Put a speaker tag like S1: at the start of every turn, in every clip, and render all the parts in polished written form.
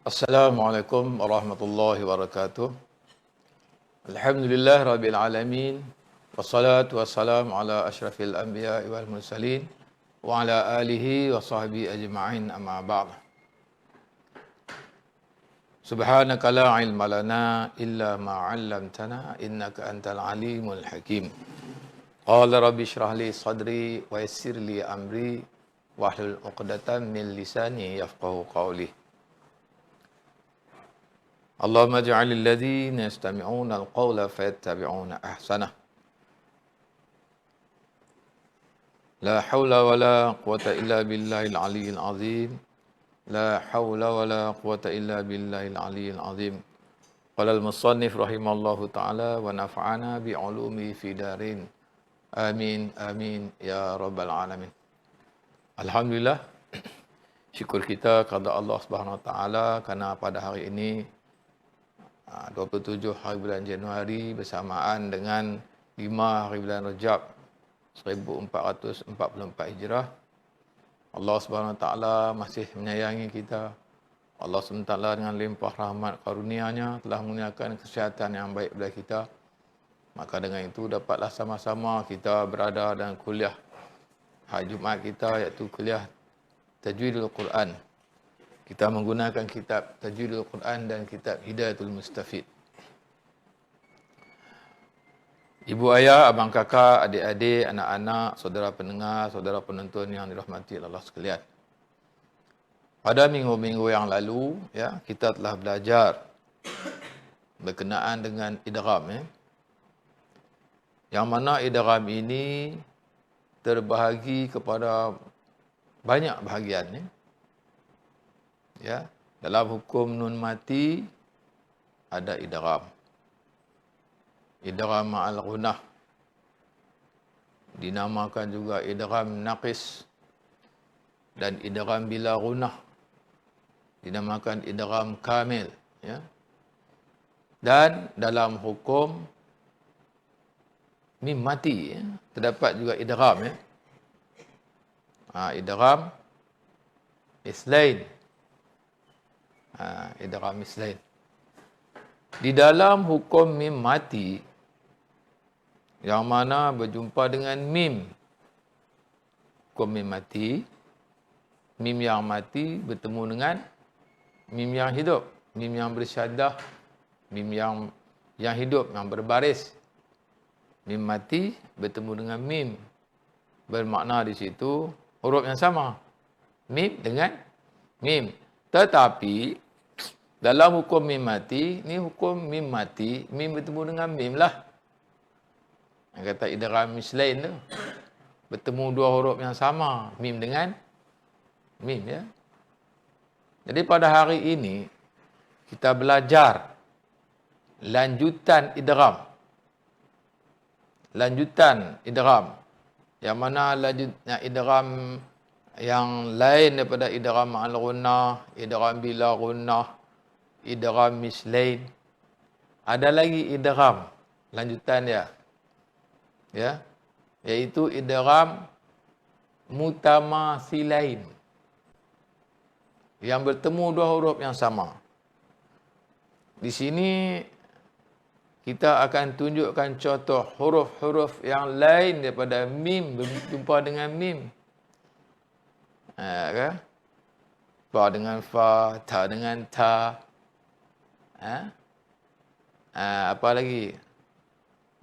S1: Assalamualaikum warahmatullahi wabarakatuh. Alhamdulillah rabbil alamin. Wassalatu wassalamu ala asyrafil anbiya wal mursalin wa ala alihi wa sahbihi ajma'in, amma ba'd. Subhanaka la ilma lana illa ma 'allamtana innaka antal alimul hakim. Qala rabbi shrah li sadri wa yassir li amri wahlul 'uqdatam min lisani yafqahu qawli. Allahumma ja'alil ladzina yastami'una al-qawla fayattabi'una ahsanah. La haula wa la quwata illa billahil aliyyil azim. La haula wa la quwata illa billahil aliyyil azim. Qala al-musannif rahimallahu ta'ala wa nafa'ana bi'ulumi fi darin. Amin amin ya rabbal alamin. Alhamdulillah, syukur kita kepada Allah Subhanahu wa taala kerana pada hari ini 27 hari bulan Januari bersamaan dengan 5 hari bulan Rajab 1444 Hijrah. Allah Subhanahu Wa Taala masih menyayangi kita. Allah SWT dengan limpah rahmat karunia-Nya telah menurunkan kesihatan yang baik kepada kita. Maka dengan itu dapatlah sama-sama kita berada dalam kuliah hari Jumaat kita, iaitu kuliah Tajwidul Quran. Kita menggunakan kitab Tajwidul Quran dan kitab Hidayatul Mustafid. Ibu ayah, abang kakak, adik-adik, anak-anak, saudara pendengar, saudara penonton yang dirahmati Allah sekalian. Pada minggu-minggu yang lalu, kita telah belajar berkenaan dengan idgham. Yang mana idgham ini terbahagi kepada banyak bahagian. Dalam hukum nun mati ada idgham. Idgham ma'al ghunnah. Dinamakan juga idgham naqis dan idgham bila ghunnah. Dinamakan idgham kamil, Dan dalam hukum mim mati, terdapat juga idgham, idgham mislain. Idgham mislain. Di dalam hukum mim mati yang mana berjumpa dengan mim, hukum mim mati, mim yang mati bertemu dengan mim yang hidup, mim yang bersyadah, mim yang hidup, yang berbaris. Mim mati bertemu dengan mim, bermakna di situ huruf yang sama, mim dengan mim. Tetapi dalam hukum mim mati, ni hukum mim mati, mim bertemu dengan mim lah. Yang kata idgham mislain tu. Bertemu dua huruf yang sama, mim dengan mim, Jadi pada hari ini, kita belajar lanjutan idgham. Lanjutan idgham. Yang mana lanjutnya idgham yang lain daripada idgham ma'al ghunnah, idgham bila ghunnah, idgham mislain. Ada lagi idgham lanjutan dia. Iaitu idgham mutamasilain. Yang bertemu dua huruf yang sama. Di sini kita akan tunjukkan contoh huruf-huruf yang lain daripada mim berjumpa dengan mim. Fa dengan fa, ta dengan ta. Apa lagi?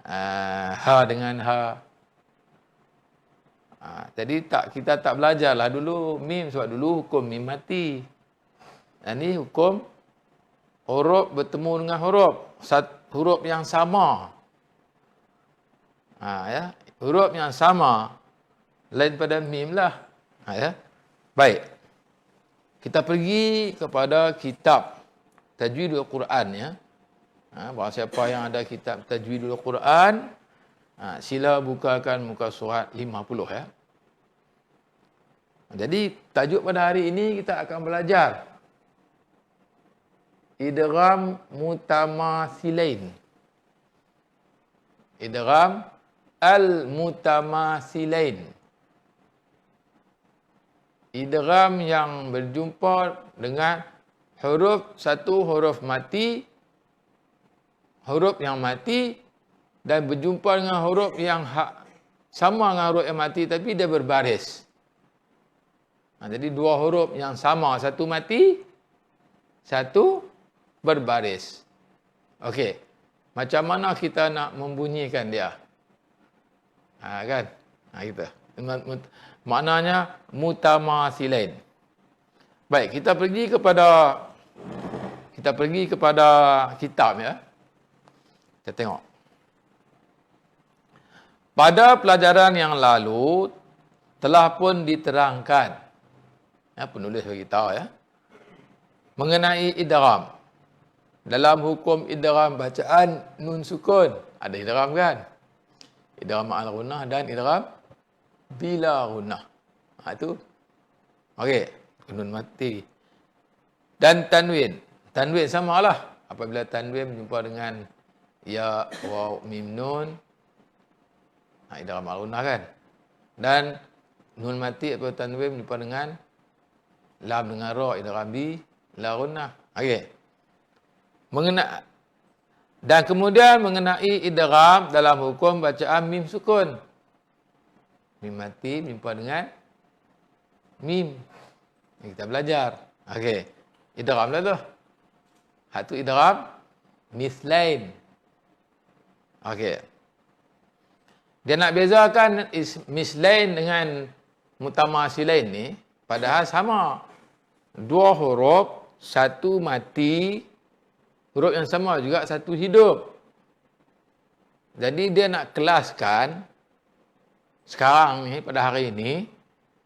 S1: Ha dengan ha. Jadi kita tak belajarlah dulu mim, sebab dulu hukum mim mati. Dan ni hukum huruf bertemu dengan huruf, huruf yang sama. Huruf yang sama lain pada mim lah. Baik. Kita pergi kepada kitab Tajwidul Quran, Bahawa siapa yang ada kitab Tajwidul Quran, sila bukakan muka surat 50, Jadi tajuk pada hari ini kita akan belajar idgham mutamasilain. Idgham al-mutamasilain. Idgham yang berjumpa dengan satu huruf mati, huruf yang mati dan berjumpa dengan huruf yang sama dengan huruf yang mati tapi dia berbaris. Jadi dua huruf yang sama, satu mati, satu berbaris. Okey. Macam mana kita nak membunyikan dia? Kan? Kita. Maknanya mutamasilain. Baik, kita pergi kepada kitab ya. Kita tengok. Pada pelajaran yang lalu telah pun diterangkan, ya, penulis beritahu ya, mengenai idgham. Dalam hukum idgham bacaan nun sukun, ada idgham kan? Idgham ma'al gunnah dan idgham bila gunnah. Itu. Okey, nun mati. Dan tanwin. Tanwin samalah. Apabila tanwin berjumpa dengan ya, waw, mim, nun, idgham ma'al gunnah kan? Dan nun mati atau tanwin berjumpa dengan lam dengan ra, idgham bila gunnah. Okey. Dan kemudian mengenai idgham dalam hukum bacaan mim sukun. Mim mati berjumpa dengan mim. Ini kita belajar. Okey. Idgham lah tu. Satu idgham mislain. Okey. Dia nak bezakan mislain dengan mutamasilain ni, padahal sama. Dua huruf, satu mati, huruf yang sama juga satu hidup. Jadi dia nak kelaskan sekarang ni, pada hari ini,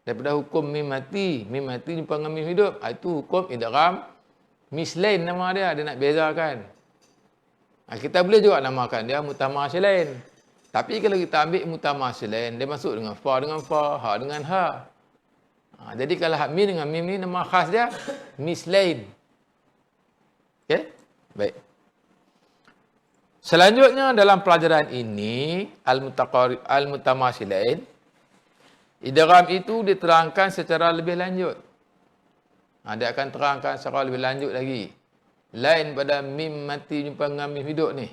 S1: daripada hukum mim mati jumpa dengan mim hidup. Itu hukum idgham mislain nama dia. Dia nak bezakan. Kita boleh juga namakan dia mutamasilain. Tapi kalau kita ambil mutamasilain, dia masuk dengan fa dengan fa, ha dengan ha. Jadi kalau mim dengan mim ni nama khas dia mislain. Okey? Baik. Selanjutnya dalam pelajaran ini, al-mutamasilain, idgham itu diterangkan secara lebih lanjut. Dia akan terangkan secara lebih lanjut lagi. Lain pada mim mati jumpa dengan mim hidup ni.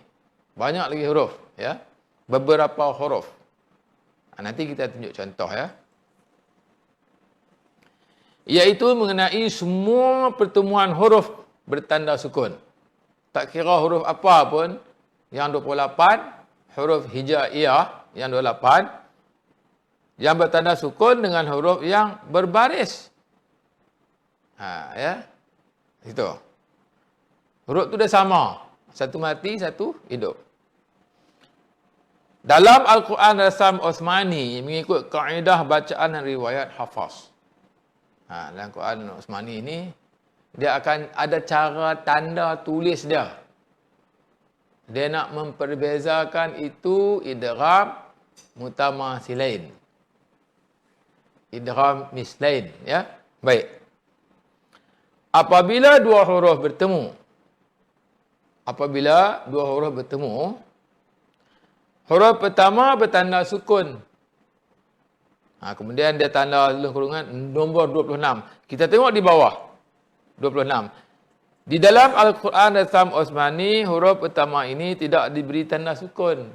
S1: Banyak lagi huruf. Ya. Beberapa huruf. Nanti kita tunjuk contoh ya. Iaitu mengenai semua pertemuan huruf bertanda sukun. Tak kira huruf apa pun, yang 28, huruf hijaiyah yang 28, yang bertanda sukun dengan huruf yang berbaris. Ya. Itu. Huruf tu dah sama. Satu mati, satu hidup. Dalam Al-Quran Rasam Osmani, mengikut kaedah bacaan dan riwayat hafaz. Dalam Quran Osmani ini, dia akan ada cara tanda tulis dia. Dia nak memperbezakan itu idgham mutamasilain. Idgham mislain. Ya? Baik. Apabila dua huruf bertemu, huruf pertama bertanda sukun. Kemudian dia tanda kurungan nombor 26. Kita tengok di bawah. 26. Di dalam Al-Quran Rasam Osmani, huruf pertama ini tidak diberi tanda sukun.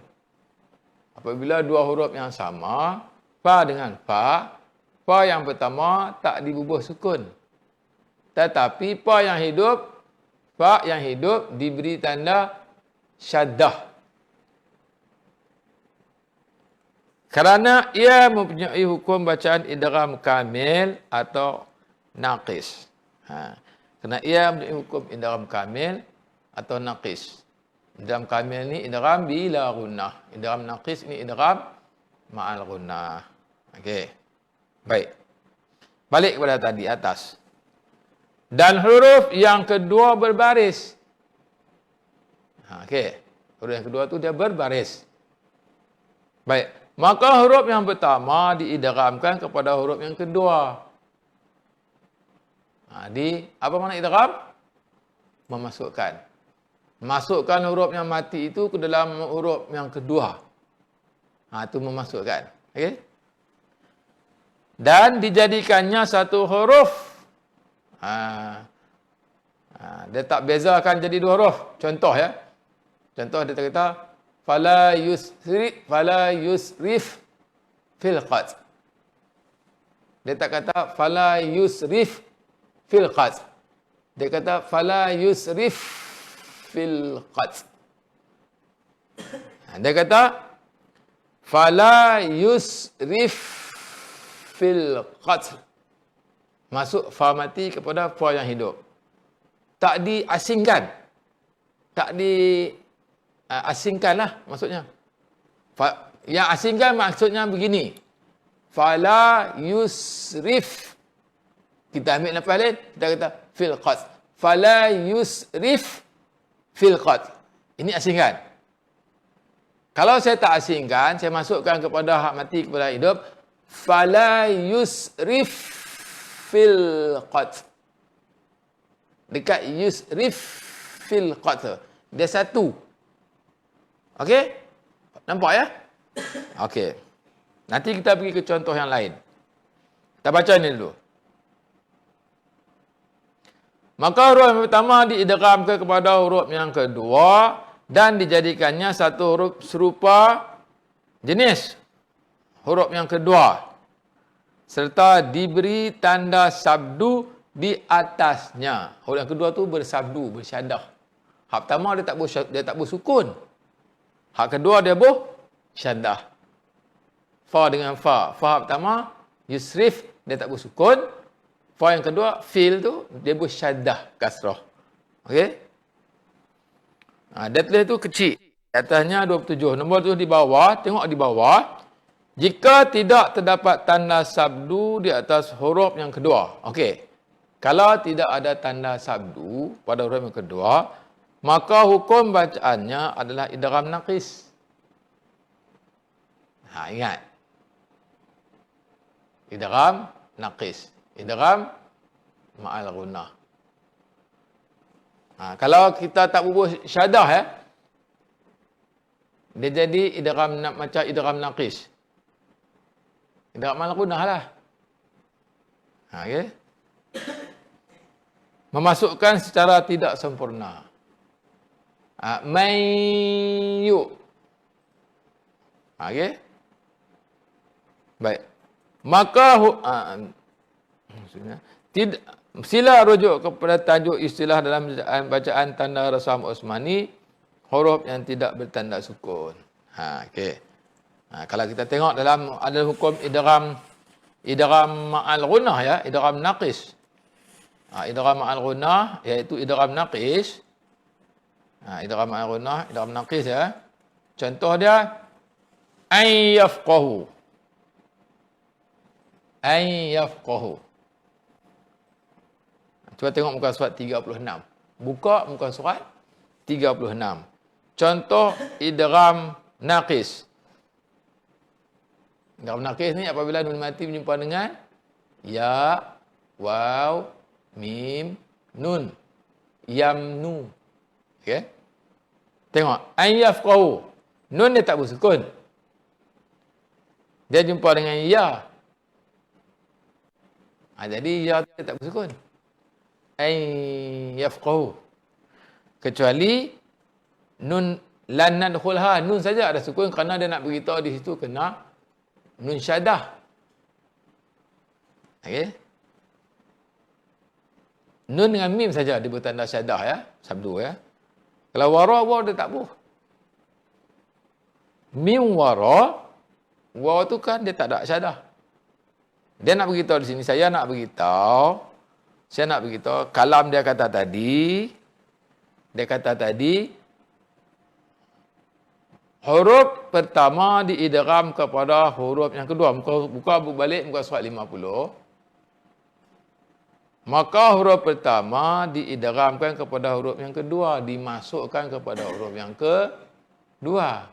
S1: Apabila dua huruf yang sama, fa dengan fa yang pertama tak dibubuh sukun. Tetapi fa yang hidup diberi tanda syaddah. Kerana ia mempunyai hukum bacaan idgham kamil atau naqis. Kerana ia mempunyai hukum idgham kamil atau naqis. Idgham kamil ni idgham bila gunnah. Idgham naqis ni idgham ma'al gunnah. Okey. Baik. Balik kepada tadi atas. Dan huruf yang kedua berbaris. Okey. Huruf yang kedua tu dia berbaris. Baik. Maka huruf yang pertama diidghamkan kepada huruf yang kedua. Apa makna idgham? Memasukkan. Masukkan huruf yang mati itu ke dalam huruf yang kedua. Itu memasukkan. Okey? Dan dijadikannya satu huruf. Dia tak bezakan jadi dua huruf. Contoh ya. Contoh dia kata fala yusrif fil qatl. Dia tak kata fala yusrif fil qatl. Dia kata fala yusrif fil qatl. Dia kata fala yusrif fil qatl. Masuk fa mati kepada fa yang hidup. Tak diasingkan. Tak diasingkanlah maksudnya. Yang asingkan maksudnya begini. Fala yusrif. Kita ambil nafas lain, kita kata fil qatl. Fala yusrif fil qatl. Ini asingkan. Kalau saya tak asingkan, saya masukkan kepada hak mati kepada hidup, fala yusrif fil qatl. Dekat yusrif fil qatl. Dia satu. Okey? Nampak ya? Okey. Nanti kita pergi ke contoh yang lain. Kita baca ini dulu. Maka huruf yang pertama diidghamkan kepada huruf yang kedua dan dijadikannya satu huruf serupa jenis huruf yang kedua serta diberi tanda sabdu di atasnya. Huruf yang kedua tu bersabdu, bersyadah. Hak pertama dia tak bersukun. Hak kedua dia syaddah. Fa dengan fa. Fa pertama yusrif dia tak bersukun. Fa yang kedua fil tu dia bersyaddah kasrah. Okey? Dia tulis tu kecil. Atasnya 27. Nombor tu di bawah, tengok di bawah. Jika tidak terdapat tanda sabdu di atas huruf yang kedua. Okey. Kalau tidak ada tanda sabdu pada huruf yang kedua, maka hukum bacaannya adalah idgham naqis. Ingat. Idgham naqis. Idgham ma'al ghunnah. Kalau kita tak bubuh syadah ya, dia jadi macam idgham naqis. Idgham ma'al ghunnah lah. Okey. Memasukkan secara tidak sempurna. Mayu. Okey. Baik. Maka sila rujuk kepada tajuk istilah dalam bacaan tanda rasam Osmani, huruf yang tidak bertanda sukun. Okey. Kalau kita tengok dalam ada hukum idgham ma'al ghunnah ya, idgham naqis. Idgham ma'al ghunnah iaitu idgham naqis. Idgham ma'al ghunnah, idgham naqis ya. Contoh dia ay yafqahu. Ay yafqahu. Cuba tengok muka surat 36. Buka muka surat 36. Contoh idgham naqis. Idgham naqis ni apabila nun mati berjumpa dengan ya, waw, mim, nun. Yamnu. Okey. Tengok, ay yafqahu. Nun dia tak bersukun. Dia jumpa dengan ya. Jadi ya dia tak bersukun. Ay yafqahu. Kecuali nun lan nadkhulha, nun saja ada sukun kerana dia nak beritahu di situ kena nun syaddah. Okey. Nun dengan mim saja dia bertanda syaddah ya, sabdu ya. Kalau wara dia tak boleh. Mim wara tu kan dia tak ada syaddah. Dia nak beritahu di sini, saya nak beritahu, kalam dia kata tadi, huruf pertama diidgham kepada huruf yang kedua. Buka balik muka surat 50. Maka huruf pertama diidghamkan kepada huruf yang kedua, dimasukkan kepada huruf yang kedua.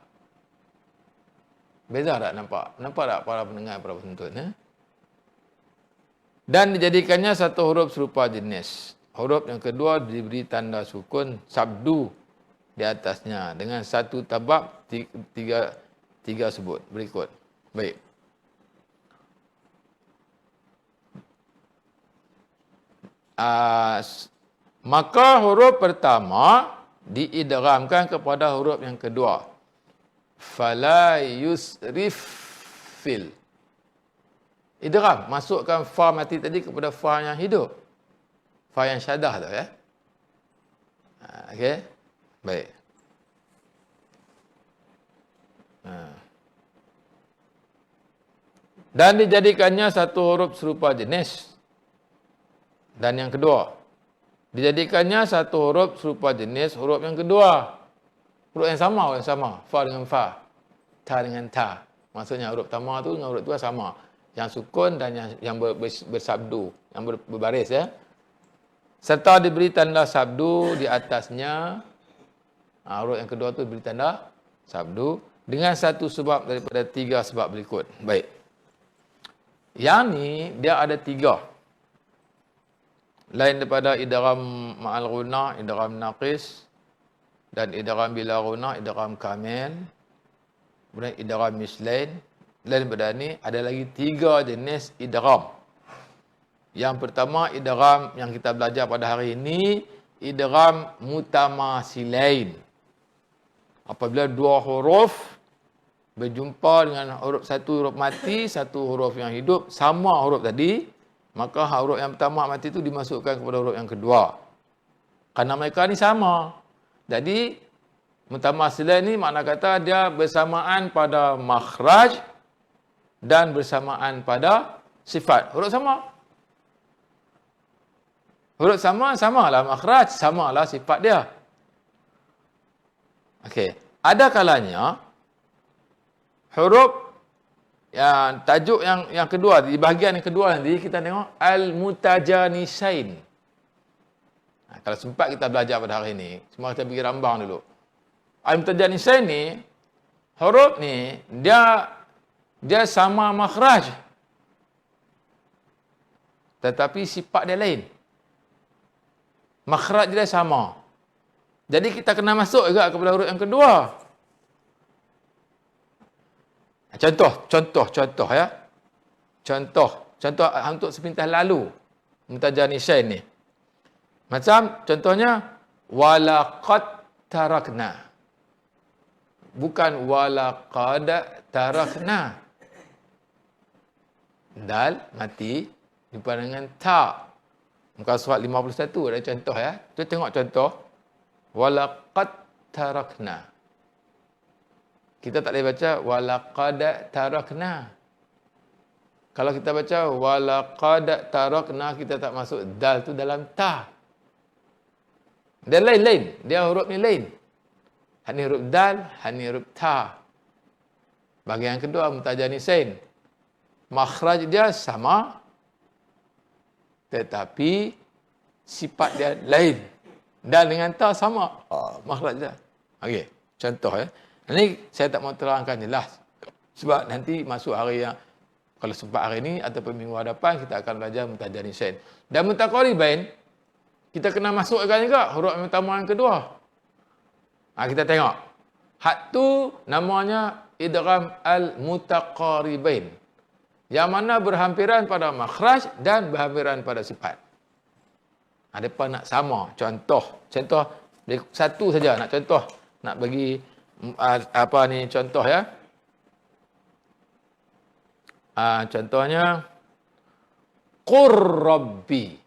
S1: Beza tak nampak? Nampak tak para pendengar, para penonton? Dan dijadikannya satu huruf serupa jenis. Huruf yang kedua diberi tanda sukun sabdu di atasnya dengan satu tabab tiga sebut berikut. Baik. Maka huruf pertama diidghamkan kepada huruf yang kedua. Fala yusrif fil. Idgham, masukkan fa mati tadi kepada fa yang hidup. Fa yang syadah tu ya. Okey. Baik. Dan dijadikannya satu huruf serupa jenis. Dan yang kedua, dijadikannya satu huruf serupa jenis huruf yang kedua. Huruf yang sama. Fa dengan fa. Ta dengan ta. Maksudnya huruf pertama tu dengan huruf kedua sama. Yang sukun dan yang bersabdu, yang berbaris ya. Serta diberi tanda sabdu di atasnya. Huruf yang kedua tu diberi tanda sabdu dengan satu sebab daripada tiga sebab berikut. Baik. Yang ni dia ada tiga. Lain daripada idgham ma'al ghunah, idgham naqis, dan idgham bila ghunah, idgham kamil, kemudian idgham mislain. Lain daripada ni ada lagi tiga jenis idgham. Yang pertama idgham yang kita belajar pada hari ini, idgham mutamasilain. Apabila dua huruf berjumpa dengan satu huruf mati, satu huruf yang hidup, sama huruf tadi, maka huruf yang pertama mati itu dimasukkan kepada huruf yang kedua. Kerana mereka ni sama. Jadi, mutamasilain ni makna kata dia bersamaan pada makhraj dan bersamaan pada sifat. Huruf sama. Huruf sama, samalah makhraj, samalah sifat dia. Okey. Ada kalanya huruf yang tajuk yang kedua, di bahagian yang kedua nanti kita tengok al-mutajanisain. Kalau sempat kita belajar pada hari ini, semua kita pergi rambang dulu. Al-mutajanisain ni, huruf ni dia sama makhraj. Tetapi sifat dia lain. Makhraj dia sama. Jadi kita kena masuk juga kepada huruf yang kedua. Contoh ya. Contoh untuk sepintas lalu. Mutajanisain ni. Macam contohnya walaqad tarakna. Bukan walaqad tarakna. Dal mati jumpa dengan ta. Muka surat 51 ada contoh ya. Kita tengok contoh. Walaqad tarakna. Kita tak boleh baca walaqad tarakna. Kalau kita baca walaqad tarakna, kita tak masuk dal tu dalam ta. Dia lain-lain. Dia huruf ni lain. Hak ni huruf dal, hak ni huruf ta. Bahagian kedua mutajanisain. Makhraj dia sama, tetapi sifat dia lain. Dal dengan ta sama. Makhraj dia. Okey, contoh ya. Ini saya tak mau terangkan jelas. Sebab nanti masuk hari yang, kalau sempat hari ini ataupun minggu hadapan, kita akan belajar mutajanisain. Dan mutaqaribain, kita kena masukkan juga huruf yang pertama yang kedua. Kita tengok. Hak tu namanya idgham al-mutaqaribain. Yang mana berhampiran pada makhraj dan berhampiran pada sifat. Depa nak sama. Contoh satu saja nak contoh. Nak bagi contoh ya. Contohnya qur rabbi.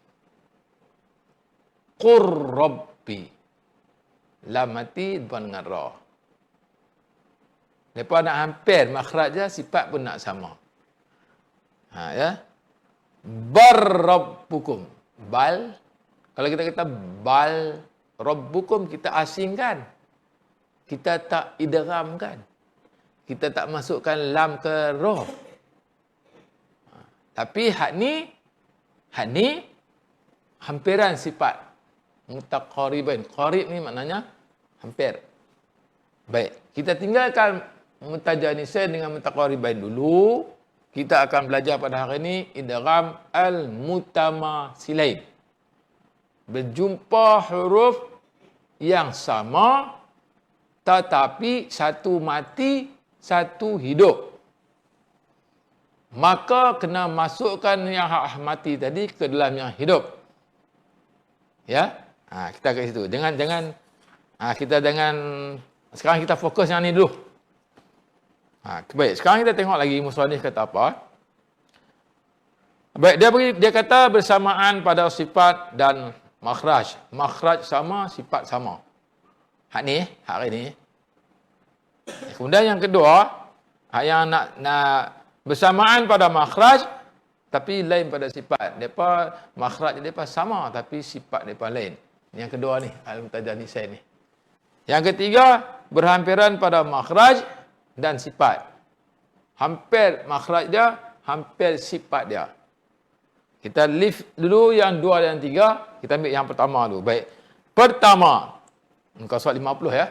S1: Lam mati depan dengan ra. Depa nak hampir makhraj dia, sifat pun nak sama. Ya. Bar rabbukum. Bal. Kalau kita kata bal rabbukum, kita asingkan. Kita tak idghamkan. Kita tak masukkan lam ke ra. Tapi hak ni hampiran sifat. Mutaqaribain. Qarib ni maknanya hampir. Baik, kita tinggalkan mutajanisain dengan mutaqaribain dulu. Kita akan belajar pada hari ini idgham al-mutamasilain. Berjumpa huruf yang sama, tetapi satu mati, satu hidup. Maka kena masukkan yang hak mati tadi ke dalam yang hidup. Ya, kita kat situ. Sekarang kita fokus yang ni dulu. Baik, sekarang kita tengok lagi musannif kata apa. Baik, dia kata bersamaan pada sifat dan makhraj. Makhraj sama, sifat sama. Hak hari ni. Kemudian yang kedua, yang nak bersamaan pada makhraj tapi lain pada sifat. Depa makhraj depa sama tapi sifat depa lain. Yang kedua ni, al-mutajanisain ni. Yang ketiga, berhampiran pada makhraj dan sifat. Hampir makhraj dia, hampir sifat dia. Kita lift dulu yang dua dan tiga, kita ambil yang pertama dulu. Baik. Pertama, muka surat 50 ya.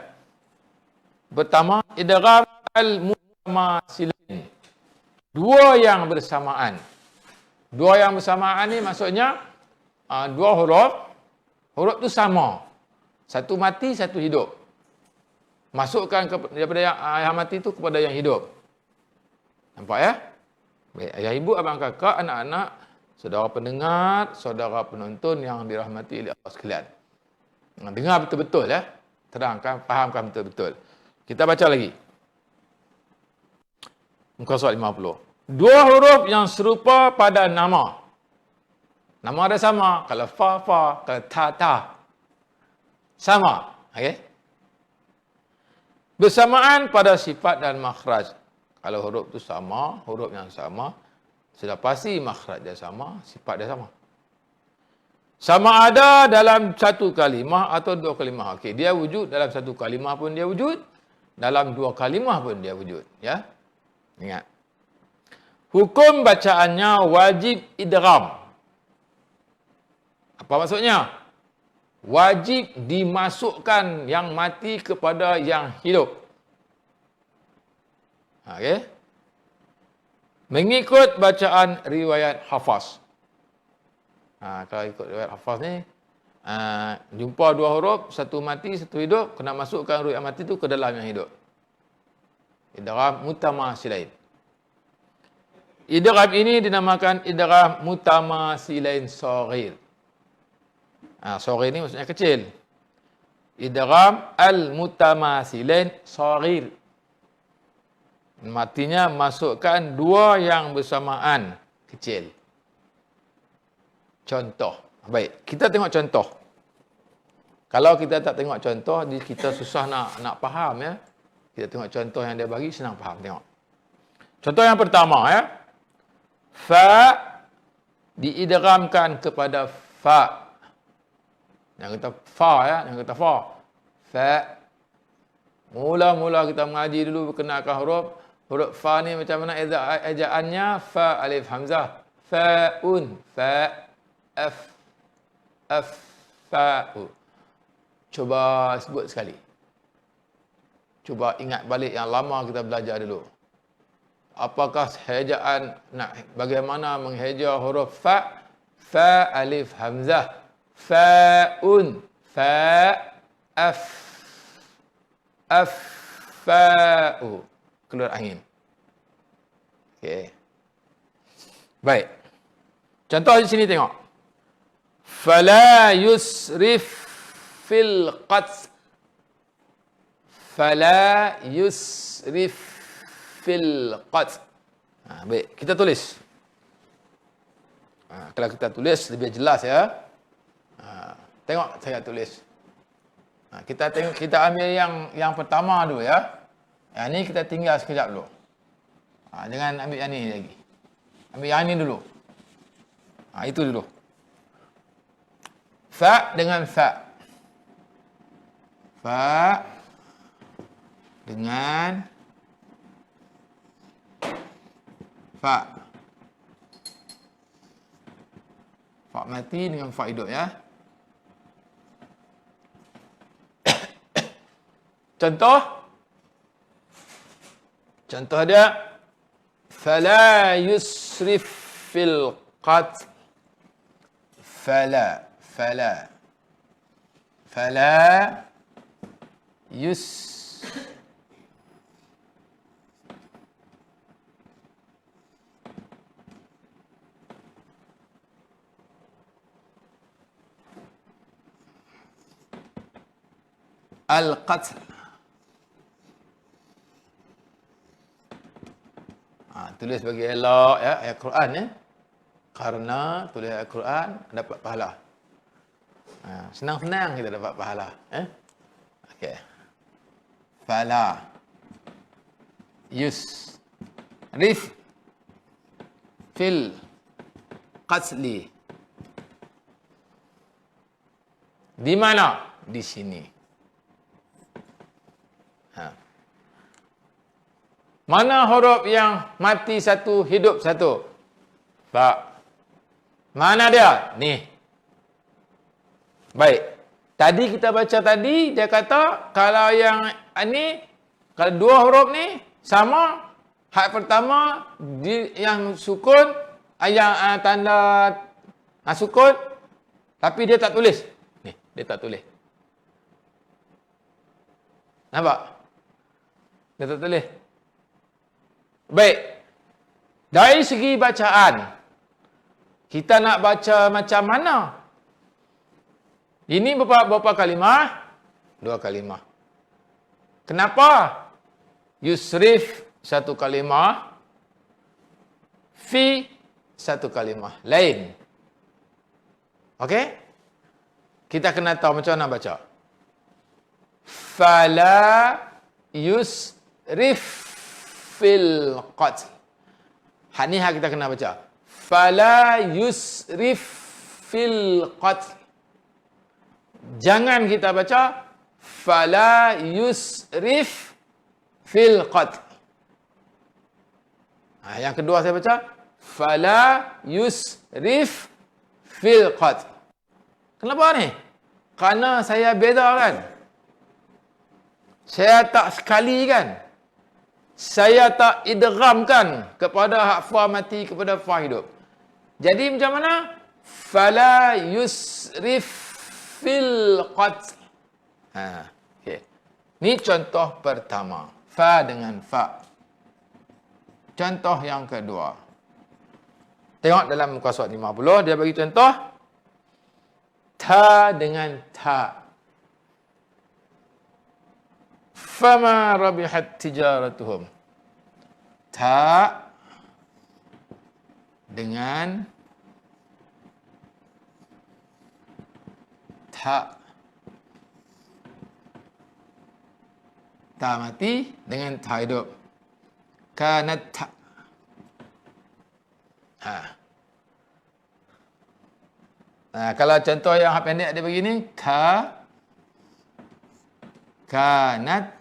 S1: Pertama, idgham al-mutamasilain. Dua yang bersamaan. Dua yang bersamaan ni maksudnya dua huruf. Huruf tu sama. Satu mati, satu hidup. Masukkan daripada yang mati tu kepada yang hidup. Nampak ya? Baik, ayah ibu, abang kakak, anak-anak, saudara pendengar, saudara penonton yang dirahmati oleh Allah sekalian. Dengar betul-betul ya. Terangkan, fahamkan betul-betul. Kita baca lagi. Muka surat 50. Dua huruf yang serupa pada nama. Nama ada sama. Kalau fa, kalau ta. Sama. Okey? Bersamaan pada sifat dan makhraj. Kalau huruf itu sama, huruf yang sama, sudah pasti makhraj dia sama, sifat dia sama. Sama ada dalam satu kalimah atau dua kalimah. Okey, dia wujud dalam satu kalimah pun dia wujud, dalam dua kalimah pun dia wujud. Ya, ingat. Hukum bacaannya wajib idgham. Apa maksudnya? Wajib dimasukkan yang mati kepada yang hidup. Okey. Mengikut bacaan riwayat Hafaz. Kalau ikut riwayat Hafaz ni, jumpa dua huruf, satu mati, satu hidup, kena masukkan huruf yang mati tu ke dalam yang hidup. Idgham mutamasilain. Idgham ini dinamakan idgham mutamasilain shaghir. Shaghir ni maksudnya kecil. Idgham al-mutamasilain shaghir. Matinya masukkan dua yang bersamaan kecil. Contoh. Baik, kita tengok contoh. Kalau kita tak tengok contoh, kita susah nak faham ya. Kita tengok contoh yang dia bagi, senang faham. Tengok. Contoh yang pertama ya. Fa diidghamkan kepada fa. Yang kata fa ya, yang kata fa. Fa. Mula-mula kita mengaji dulu berkenalkan huruf fa ni macam mana ejaannya? Fa alif hamzah. Fa'un. Fa. F. Fa'u. Cuba sebut sekali. Cuba ingat balik yang lama kita belajar dulu. Apakah hejaan, bagaimana mengheja huruf fa? Fa alif hamzah. Fa'un. Fa. F. Fa'u. Keluar angin. Okey. Baik. Contoh di sini tengok. Fala yusrif fil qatl. Fala yusrif fil qatl. Baik, kita tulis. Kalau kita tulis lebih jelas ya. Tengok saya tulis. Kita ambil yang pertama dulu ya. Yang ni kita tinggal sekejap dulu. Jangan ambil yang ni lagi. Ambil yang ni dulu. Itu dulu. Fa dengan fa. Fa dengan fa. Fa mati dengan fa hidup ya. Contoh dia, fala yusrif fil qatl. Fala Al-qatl. Tulis bagi elok ya, ayat Quran ya. Karena tulis ayat Quran dapat pahala. Senang-senang kita dapat pahala. Okey. Fala yusrif fil qatli. Di mana? Di sini. Mana huruf yang mati satu, hidup satu? Ba. Mana dia? Ni. Baik. Tadi kita baca tadi, dia kata kalau yang ni, kalau dua huruf ni sama, hak pertama yang sukun, yang tanda sukun, tapi dia tak tulis. Ni, dia tak tulis. Nampak? Dia tak tulis. Baik. Dari segi bacaan, kita nak baca macam mana? Ini berapa kalimah? 2 kalimah. Kenapa? Yusrif satu kalimah, fi satu kalimah. Lain. Okey? Kita kena tahu macam mana baca. Fala yusrif fil qatl. Hak ni hak kita kena baca. Fala yusrif fil qatl. Jangan kita baca fala yusrif fil qatl. Yang kedua saya baca fala yusrif fil qatl. Kenapa ni? Kerana saya bedakan. Saya tak sekali kan. Saya tak idghamkan kepada hak fa mati kepada fa hidup. Jadi macam mana? Fala yusrif fil qatl. Okey. Ni contoh pertama. Fa dengan fa. Contoh yang kedua. Tengok dalam muka surat 50, dia bagi contoh. Ta dengan ta. Fama rabihat tijaratuhum. Ta dengan ta. Ta mati dengan ta hidup. Kanat ta. Kalau contoh yang pendek dia begini, kanat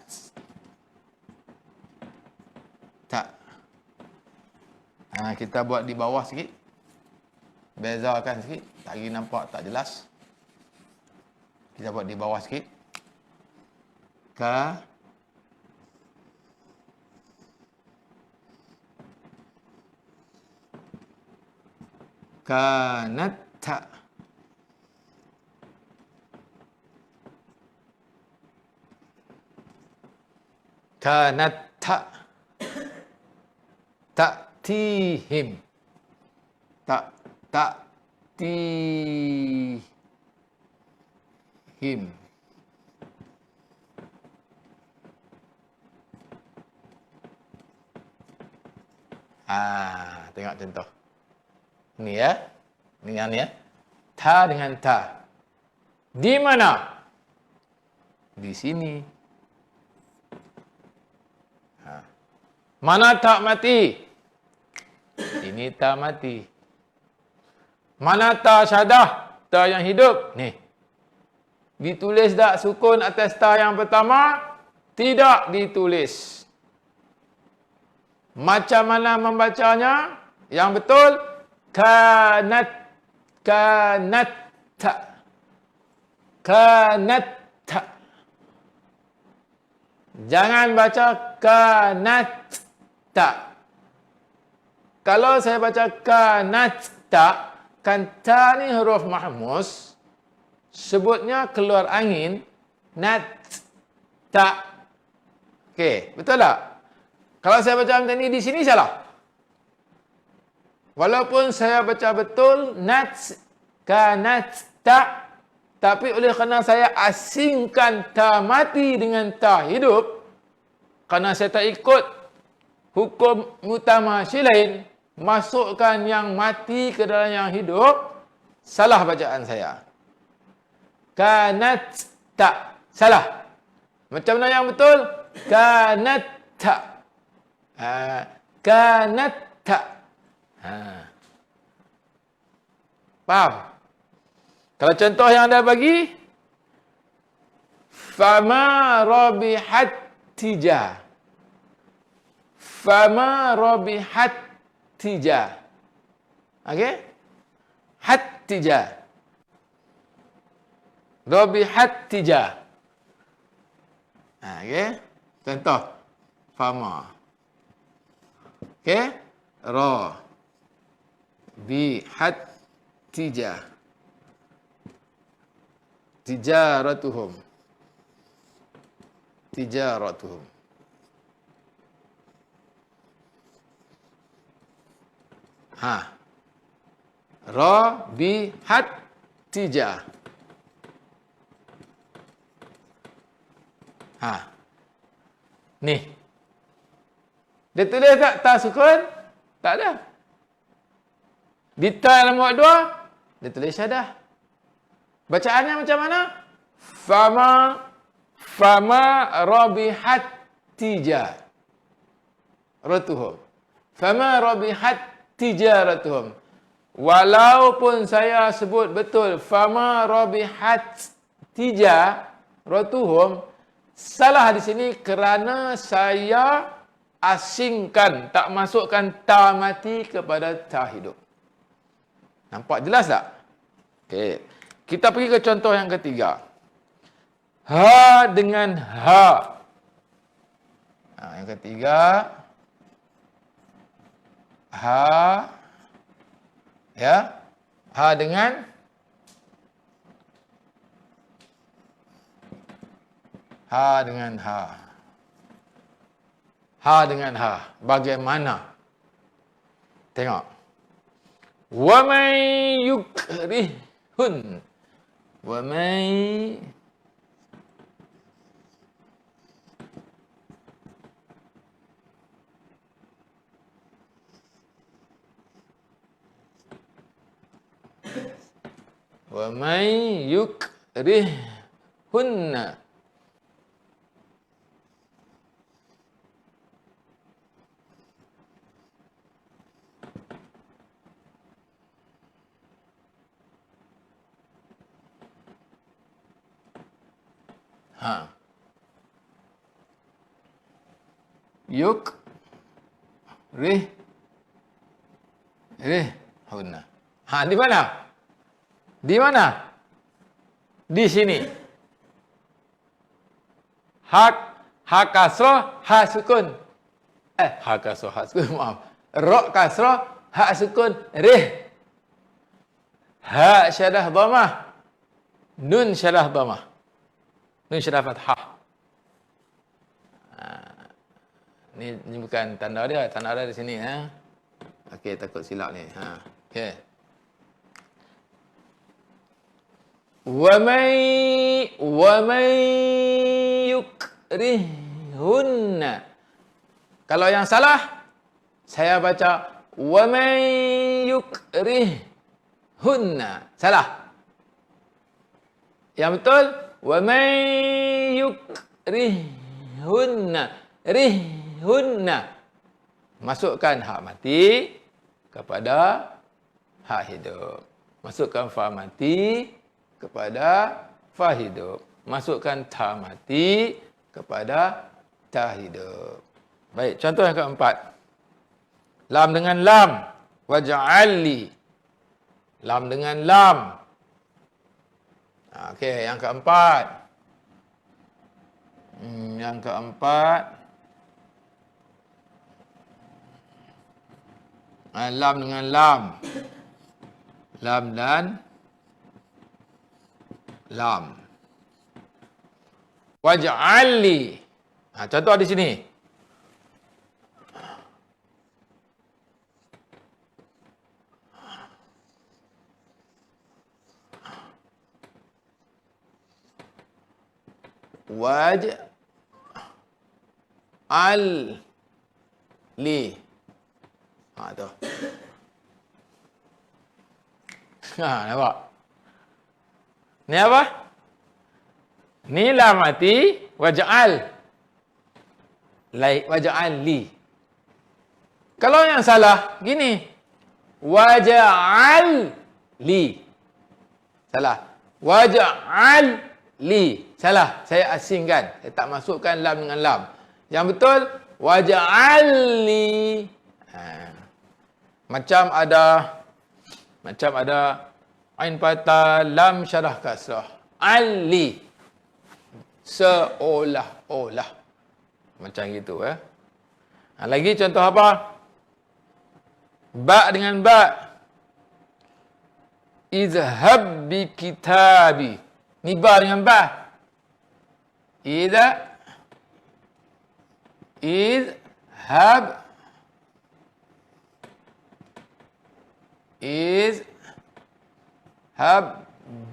S1: tak. Kita buat di bawah sikit. Bezakan sikit. Tak lagi nampak tak jelas. Kita buat di bawah sikit. Kanat tak. Kanat tak. Ta'tihim. Ta'tihim. Tengok contoh. Ni ya. Ni yang ni ya. Ta dengan ta. Di mana? Di sini. Mana tak mati? Ini tak mati. Mana tak syadah? Ta yang hidup? Ni. Ditulis tak sukun atas ta yang pertama? Tidak ditulis. Macam mana membacanya? Yang betul? Kanat ta. Kanat ta. Jangan baca kanat ta. Kalau saya baca kanat ta, kan ta ni huruf mahmus, sebutnya keluar angin, nat ta. Okey, betul tak? Kalau saya baca macam ni di sini salah. Walaupun saya baca betul nat kanat ta, Tapi oleh kerana saya asingkan ta mati dengan ta hidup, kerana saya tak ikut hukum mutamatsilin, masukkan yang mati ke dalam yang hidup, salah bacaan saya. Kanat tak. Salah. Macam mana yang betul? Kanat tak. Kanat tak. Faham? Kalau contoh yang anda bagi, fama rabihat tija. Fama rabihat tija. Okey? Hattija. Rabihat tija. Okey? Contoh. Fama. Okey? Ra. Bihat tija. Tijaratuhum. Tijaratuhum. Rabihat tija. Ni. Dia tulis tak ta sukun? Tak ada. Di ta nombor 2, dia tulis syadah. Bacaannya macam mana? Fama rabihat tija. Ratuhum. Fama rabihat tijaratuhum. Walaupun saya sebut betul fama rabihat tijaratuhum, salah di sini kerana saya asingkan, tak masukkan ta mati kepada ta hidup. Nampak jelas tak? Okey. Kita pergi ke contoh yang ketiga. Ha dengan ha. Yang ketiga. Ha. Ya. Ha dengan. Ha dengan ha. Ha dengan ha. Bagaimana? Tengok. Wa may yukrihun. Wa may yukrihunna. Yukrihunna. Di mana? Di mana? Di sini. Ha kasrah, ha sukun. Ha kasrah, ha sukun, maaf. Ra kasrah, ha sukun, rih. Ha syadah dhamah. Nun syadah dhamah. Nun syadah fathah. Ni bukan tanda dia, tanda dia di sini. Okey, takut silap ni. Okey. Wa may yukrihunna. Kalau yang salah, saya baca wa may yukrihunna. Salah. Yang betul wa may yukrihunna. Rihunna. Masukkan hak mati kepada hak hidup. Masukkan fa mati kepada fa hidup. Masukkan ta mati kepada ta hidup. Baik, contoh yang keempat. Lam dengan lam. Waj'alli. Lam dengan lam. Okey, yang keempat. Yang keempat. Lam dengan lam. Lam dan lam. Waj'alli. Contoh di sini. Waj'al li. Tu. Nampak? Ni apa? Ni lam mati waj'al. Waj'al li. Kalau yang salah, gini. Waj'al li. Salah. Waj'al li. Salah. Saya asingkan. Saya tak masukkan lam dengan lam. Yang betul, waj'al li. Macam ada ain patah, lam syarah kasrah. Ali. Seolah-olah. Macam gitu lagi contoh apa? Ba dengan ba. Izhab bi kitabi. Ni ba dengan ba. Izhab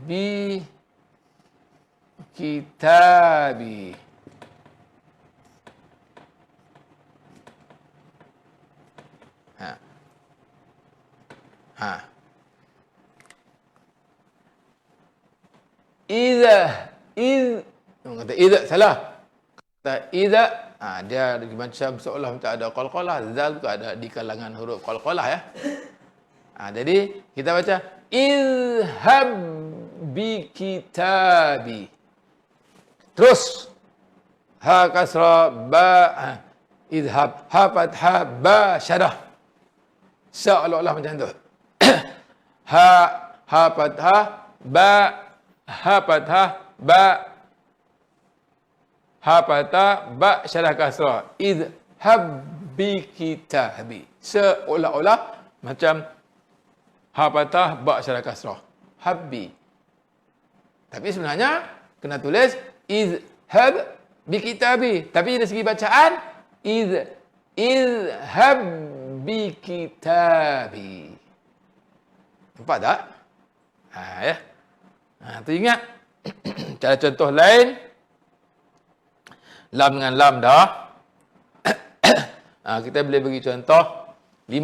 S1: bi kitabi. Kata idza salah. Kata idza dia macam seolah macam ada qalqalah, zal juga ada di kalangan huruf qalqalah jadi kita baca izhab bi kitabi. Terus ha kasra ba izhab, ha fathah ba syarah. Seolah-olah macam tu. ha fathah ba, ha fathah ba, ha fathah ba syarah kasra. Izhab bi kitabi. Seolah-olah macam ha fathah ba syarah kasrah. Habbi. Tapi sebenarnya kena tulis izhab bi kitabi. Tapi dari segi bacaan izhab bi kitabi. Nampak tak? Tu ingat. Cara contoh lain. Lam dengan lam dah. Kita boleh bagi contoh 5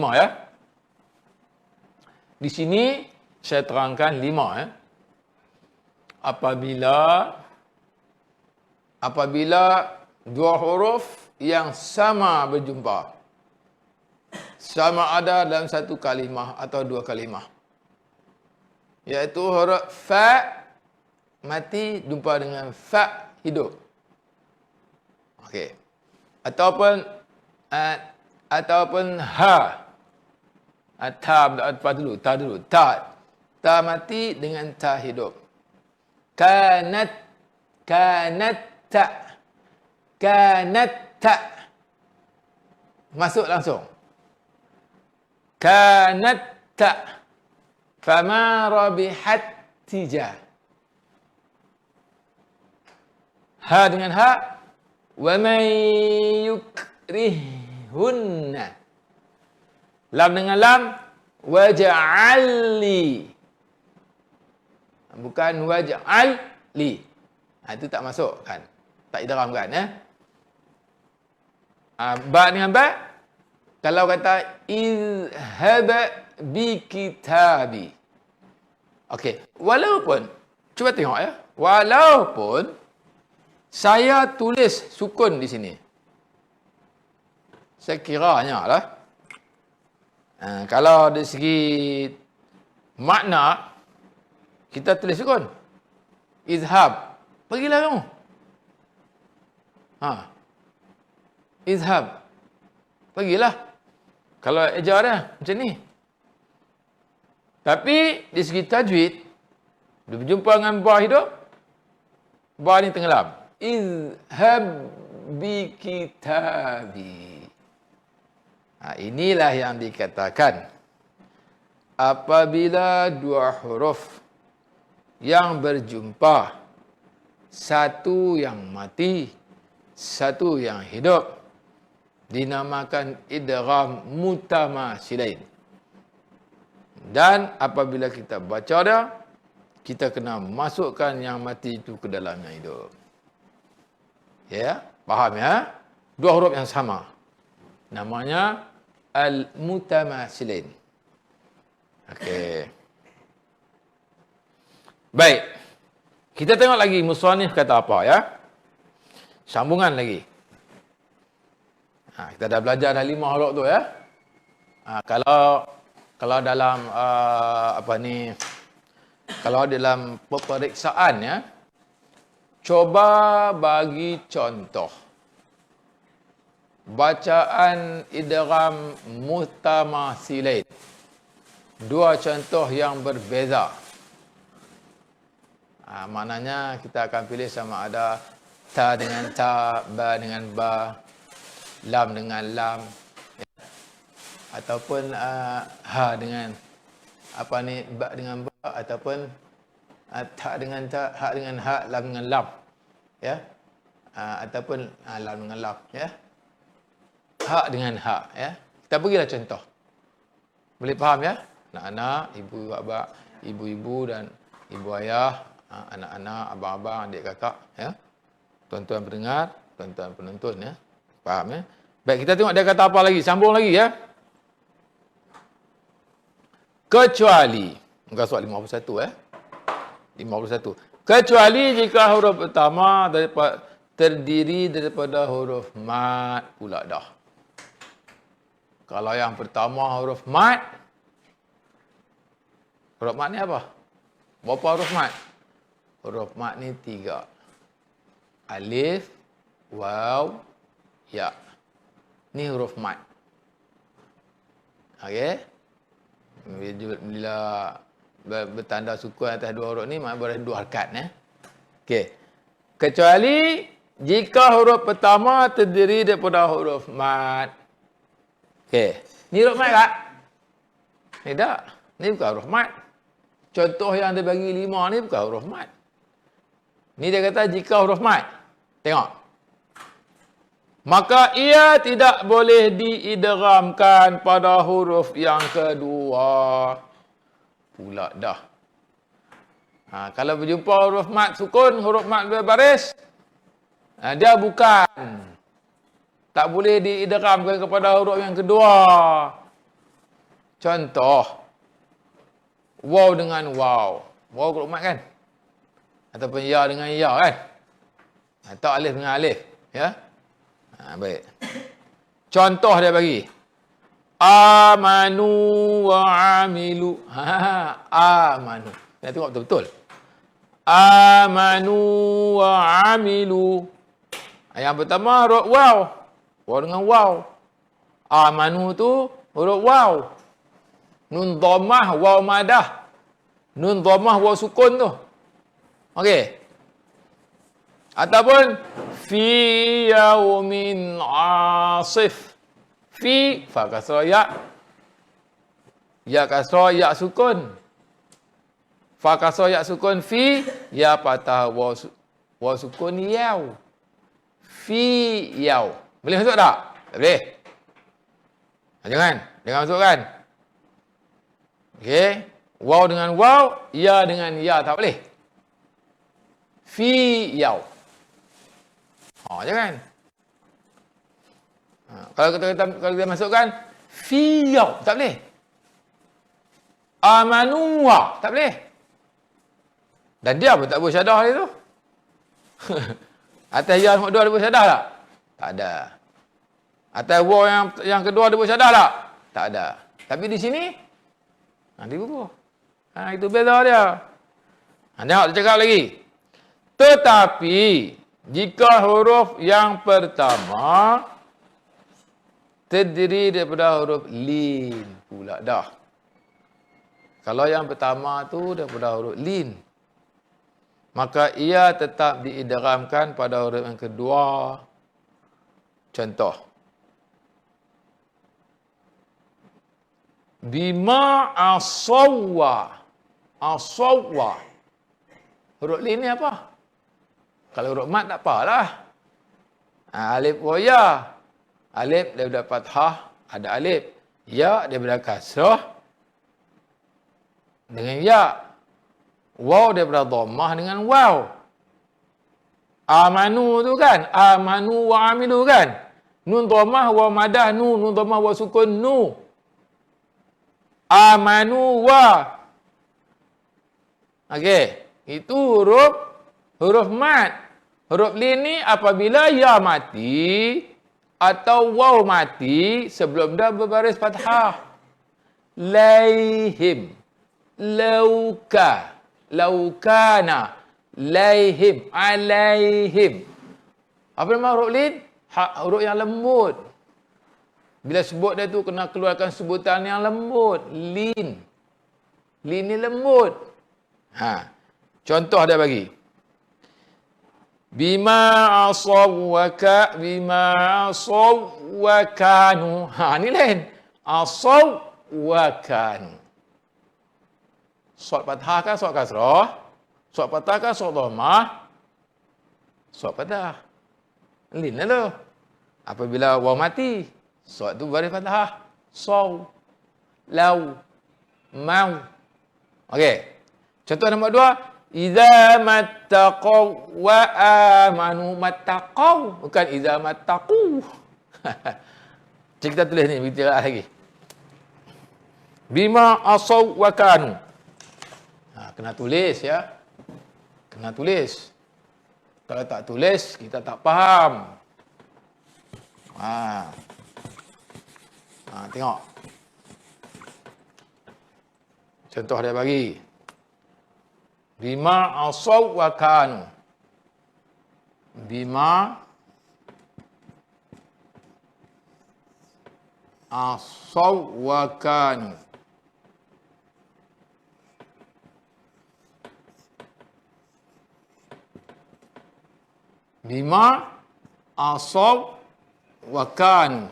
S1: Di sini saya terangkan 5 Apabila dua huruf yang sama berjumpa. Sama ada dalam satu kalimah atau dua kalimah. Iaitu huruf fa mati jumpa dengan fa hidup. Okey. Ataupun ha. Ta dulu. Ta mati dengan ta hidup. Kanat ta. Masuk langsung. Kanat ta. Fama rabihat tijah. Ha dengan ha. Wa may yukrihunna. Lam dengan lam. Waj'alli. Bukan waj'alli. Itu tak masuk kan. Tak idgham kan ba dengan ba. Kalau kata izhab bi kitabi. Okey. Walaupun. Cuba tengok Walaupun. Saya tulis sukun di sini. Saya kiranya lah. Kalau dari segi makna, kita tulis sukun. Izhab. Pergilah kamu. Izhab. Pergilah. Kalau ejar dia, macam ni. Tapi, dari segi tajwid, dia berjumpa dengan ba hidup, ba ni tenggelam. Izhab bi kitabi. Inilah yang dikatakan apabila dua huruf yang berjumpa, satu yang mati, satu yang hidup, dinamakan idgham mutamasilain. Dan apabila kita baca dia, kita kena masukkan yang mati itu ke dalam yang hidup. Ya, faham ya? Dua huruf yang sama. Namanya al-mutamasilin. Okey. Baik. Kita tengok lagi musannif kata apa ya. Sambungan lagi. Kita dah belajar dah 5 huruf tu ya. Kalau dalam kalau dalam peperiksaan ya, cuba bagi contoh bacaan idgham mutamasilain. Dua contoh yang berbeza. Maknanya kita akan pilih sama ada ta dengan ta, ba dengan ba, lam dengan lam, ya. Ataupun ha dengan ba dengan ba, ataupun ta dengan ta, ha dengan ha, lam dengan lam, ya. Ataupun lam dengan lam, ya. Ha dengan ha, ya. Kita berilah contoh. Boleh faham ya? Anak-anak, ibu-ibu dan ibu ayah, anak-anak, abang-abang, adik kakak, ya. Tuan-tuan pendengar, tuan-tuan penonton, ya. Faham ya? Baik, kita tengok dia kata apa lagi. Sambung lagi ya. Kecuali, muka surat 51 ya. 51. Kecuali jika huruf pertama terdiri daripada huruf mat pula dah. Kalau yang pertama huruf mat ni apa? Berapa huruf mat? Huruf mat ni 3. Alif, waw, ya. Ni huruf mat. Okey? Bila bertanda sukun atas dua huruf ni, maknanya boleh 2 harakat. Okey. Kecuali jika huruf pertama terdiri daripada huruf mat. Okey. Ni huruf mat tak? Ni tak. Ni bukan huruf mat. Contoh yang dia bagi 5 ni bukan huruf mat. Ni dia kata jika huruf mat. Tengok. Maka ia tidak boleh diidghamkan pada huruf yang kedua. Pula dah. Kalau berjumpa huruf mat sukun, huruf mat berbaris, dia bukan. Tak boleh diidghamkan kepada huruf yang kedua. Contoh. Waw dengan waw. Waw huruf mat kan? Ataupun ya dengan ya kan? Atau alif dengan alif. Ya? Baik. Contoh dia bagi. Amanu wa amilu. Amanu. Kita tengok betul-betul. Amanu wa amilu. Yang pertama huruf waw. Waw dengan waw. Amanu tu huruf waw. Nun dhammah waw madah. Nun dhammah waw sukun tu. Okey. Ataupun fi yaumin asif. Fi fa kasrah ya. Ya kasrah ya sukun. Fa kasrah ya sukun fi, ya patah waw sukun yaw. Fi yaw. Boleh masuk tak? Tak boleh. Jangan masukkan. Okey. Waw dengan waw, ya dengan ya tak boleh. Fi yaw. Jangan. Kalau kita masukkan fi yaw, tak boleh. Amanu wa, tak boleh. Dan dia pun tak boleh syadah dia tu. Atas ya nombor 2 dia boleh syadah tak? Tak ada. Atas waw yang kedua dia boleh syadah tak? Tak ada. Tapi di sini dia gugur. Itu beza dia. Tengok dia cakap lagi. Tetapi jika huruf yang pertama terdiri daripada huruf lin pula dah. Kalau yang pertama tu daripada huruf lin, maka ia tetap diidghamkan pada huruf yang kedua. Contoh. Bima asawwa. Asawwa. Huruf lin ni apa? Kalau huruf mat tak apalah. Alif wa ya. Alif daripada fathah ada alif. Ya daripada kasrah dengan ya. Waw daripada dhammah dengan waw. Amanu tu kan, amanu wa amilu kan. Nun dhammah wa madah nu, nun dhammah wa sukun nu. Amanu wa. Okey, itu huruf mat. Huruf lin ni apabila ya mati atau waw mati sebelum dah berbaris fathah. Laihim, lauka, laukana, laihim, alaihim. Apa nama huruf lin? Huruf yang lembut. Bila sebut dia tu kena keluarkan sebutan yang lembut. Lin. Lin ni lembut. Contoh dia bagi. Bima asawwaka, bima asawwakanu. Ni lain. Asawwakanu. Sod fathah kan sod kasrah? Sod fathah kan sod dhammah? Sod fathah. Lin lah tu. Apabila waw mati, sod tu baris fathah. Saw, law, mau. Okey. Contoh nombor 2, iza mattaqaw wa amanu. Mattaqaw, bukan iza mattaqu. Cik kita tulis ni, kita lagi. Bima asaw wa kanu. Kena tulis ya. Kena tulis. Kalau tak tulis, kita tak faham. Tengok. Contoh dia bagi. Bima asaw wa kanu. Bima asaw wa kanu. Bima asaw wa kanu.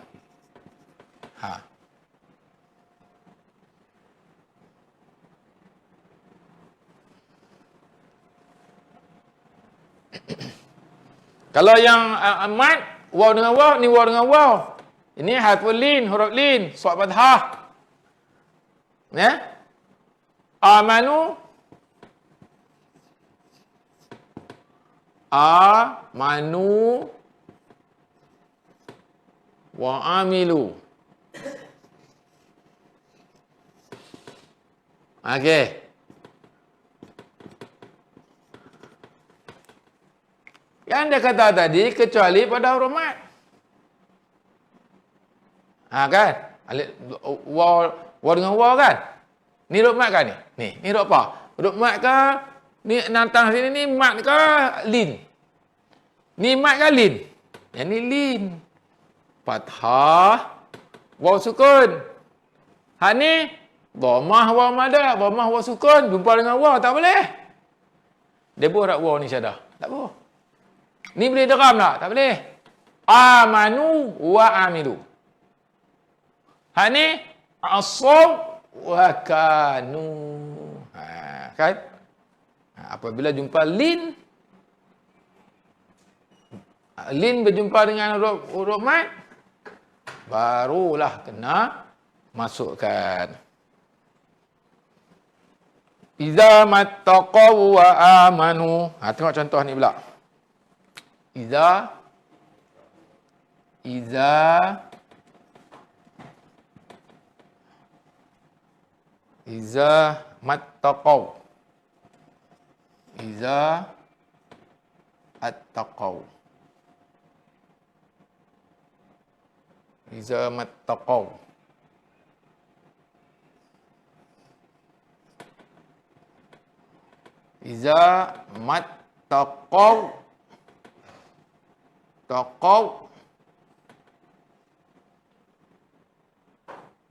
S1: Kalau yang mat, waw dengan waw, ni waw dengan waw. Ini harful lin, huruf lin, sod fathah. Ya? Amanu. Amanu wa amilu. Okey. Yang dia kata tadi kecuali pada huruf mat. Kan? Waw dengan waw kan? Ni huruf mat kan ni? Ni huruf apa? Huruf mat ke? Ni nantang sini ni mat ke lin? Ni mat ke lin? Yang ni lin. Fathah, waw sukun. Ni dhammah waw madah, dhammah waw sukun. Jumpa dengan waw tak boleh. Dia boleh tak waw ni syadah? Tak boleh. Ni boleh deram tak? Tak boleh. Amanu wa amilu. Ni asaw wa kanu. Kan? Apabila jumpa lin berjumpa dengan huruf mat, barulah kena masukkan. Iza mattaqaw wa amanu. Tengok contoh ni pula. Iza mattaqaw. Iza attaqaw. Iza mattaqaw. Iza mattaqaw. Taqaw.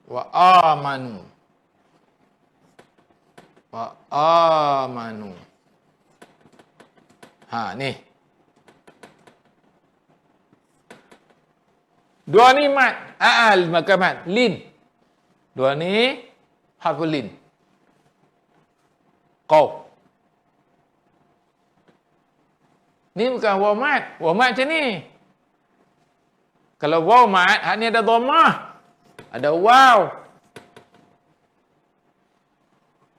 S1: Wa amanu. Wa amanu. Ni. Dua ni mat. Maka mat. Lin. Dua ni harful lin. Qaw. Ni bukan waw mat. Waw mat macam ni. Kalau waw mat, ni ada dhammah. Ada waw.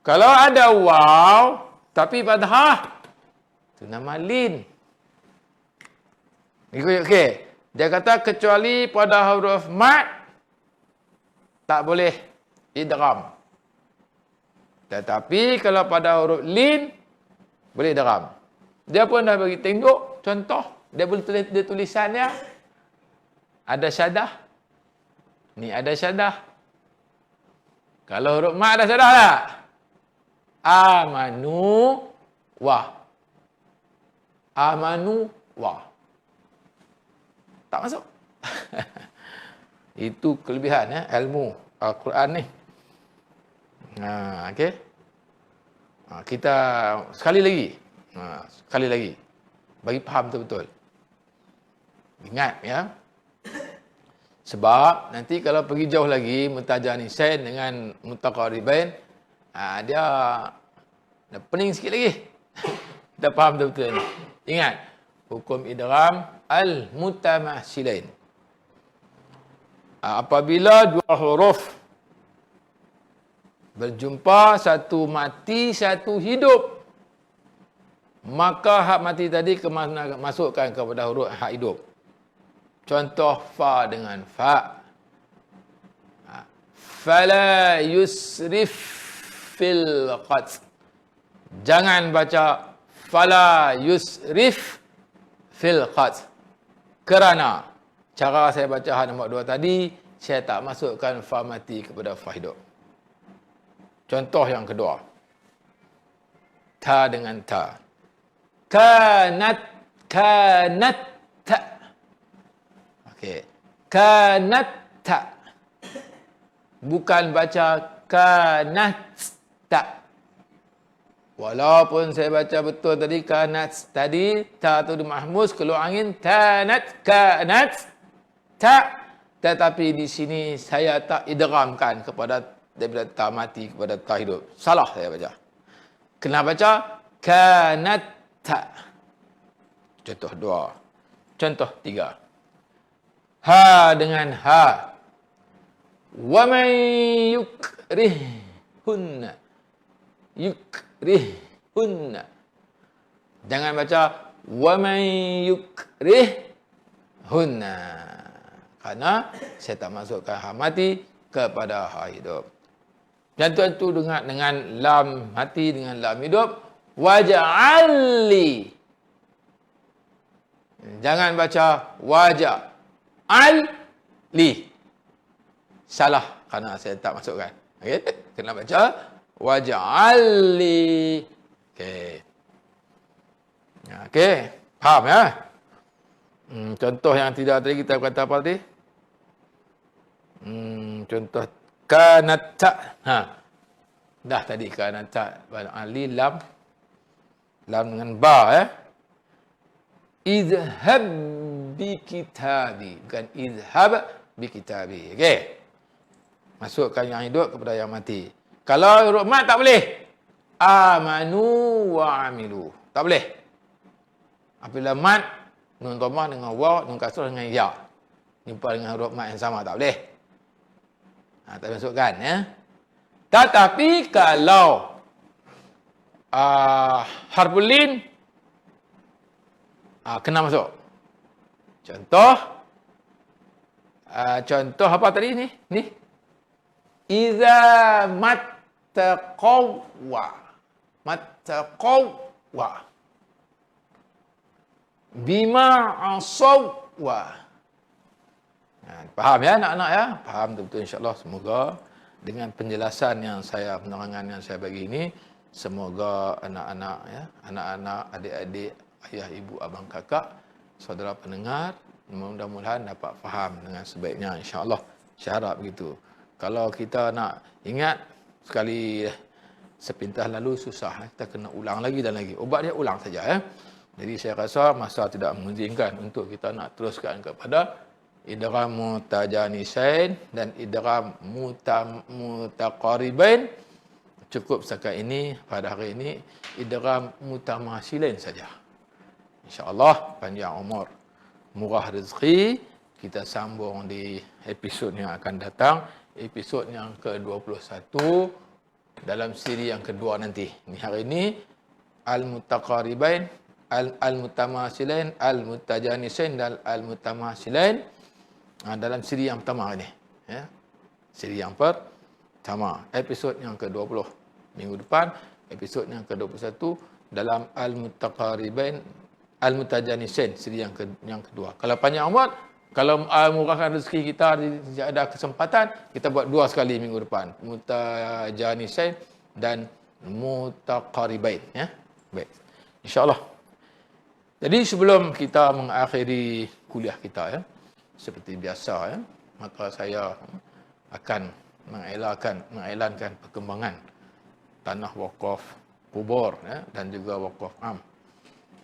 S1: Kalau ada waw, tapi fathah, itu nama lin. Okey. Dia kata kecuali pada huruf mat tak boleh idgham. Tetapi kalau pada huruf lin boleh idgham. Dia pun dah bagi tengok contoh. Dia boleh tulis dia tulisannya ada syadah. Ni ada syadah. Kalau huruf mat ada syadah tak? Amanu wa. Amanu wa. Tak masuk. Itu kelebihan ilmu Al-Quran ni. Okey. Kita sekali lagi. Bagi faham betul-betul. Ingat ya. Sebab nanti kalau pergi jauh lagi mutajanisain dengan mutaqaribain, dia dah pening sikit lagi. Kita faham betul-betul ni. Ingat, hukum idgham al-mutamatsilain. Apabila dua huruf berjumpa, satu mati, satu hidup, maka hak mati tadi masukkan kepada huruf hak hidup. Contoh fa dengan fa. Fala yusrif fil qatl. Jangan baca fala yusrif fil qatl. Kerana cara saya baca hak nombor 2 tadi, saya tak masukkan fa mati kepada fa hidup. Contoh yang kedua. Ta dengan ta. Kanat ta. Okey. Kanat ta. Bukan baca kanat ta. Walaupun saya baca betul tadi kanat tadi, ta tu mahmus keluar angin, tanat kanat ta. Tetapi di sini saya tak idghamkan kepada daripada ta mati kepada ta hidup. Salah saya baca. Kena baca kanat ta. Contoh 2. Contoh 3. Ha dengan ha. Wa man yukrihunna. Yukrihunna. Jangan baca wa man yukrihunna. Karena saya tak masukkan ha mati kepada ha hidup. Dan tu dengan lam mati dengan lam hidup. Waja'alli. Jangan baca waja'alli. Salah kerana saya tak masukkan. Okey, kena baca waja'alli. Okey. Okey, faham ya? Contoh yang tidak tadi kita kata apa tadi? Contoh kanata. Dah tadi kanata. Ali lam dengan ba ya. Izhab bi kitabi, bukan izhab bi kitabi. Okey. Masukkan yang hidup kepada yang mati. Kalau huruf mat tak boleh. Amanu wa amilu. Tak boleh. Apabila mat, nun dhammah dengan waw, nun kasrah dengan ya. Jumpa dengan huruf mat yang sama, tak boleh. Tak masukkan ya. Tetapi kalau harful lin kena masuk. Contoh apa tadi ni? Ni. Iza mattaqawwa. Mattaqawwa. Bima asawwa. Faham ya anak-anak ya? Faham betul-betul insya-Allah. Semoga dengan penjelasan penerangan yang saya bagi ini, semoga anak-anak ya, anak-anak, adik-adik, ayah, ibu, abang, kakak, saudara pendengar, mudah-mudahan dapat faham dengan sebaiknya insya-Allah. Saya harap begitu. Kalau kita nak ingat sekali sepintas lalu susah, kita kena ulang lagi dan lagi. Ubat dia ulang saja ya. Jadi saya rasa masa tidak mengizinkan untuk kita nak teruskan kepada idgham mutajanisain dan idgham mutaqaribain. Cukup setakat ini pada hari ini idgham mutamatsilain saja. Insya-Allah panjang umur, murah rezeki. Kita sambung di episod yang akan datang, episod yang ke-21 dalam siri yang kedua nanti. Ini hari ini al-mutaqaribain Al-Mutamasilain, Al-Mutajanisain dan Al-Mutamasilain dalam siri yang pertama ini. Ya. Siri yang pertama. Episod yang ke-20. Minggu depan, episod yang ke-21 dalam Al-Mutaqaribain, Al-Mutajanisain, siri yang kedua. Kalau panjang umur, kalau murahkan rezeki kita ada kesempatan, kita buat 2 sekali minggu depan. Mutajanisain dan Mutaqaribain. Ya. Baik. InsyaAllah. Jadi sebelum kita mengakhiri kuliah kita, ya, seperti biasa, ya, maka saya akan mengiklankan perkembangan tanah wakaf kubur, ya, dan juga wakaf am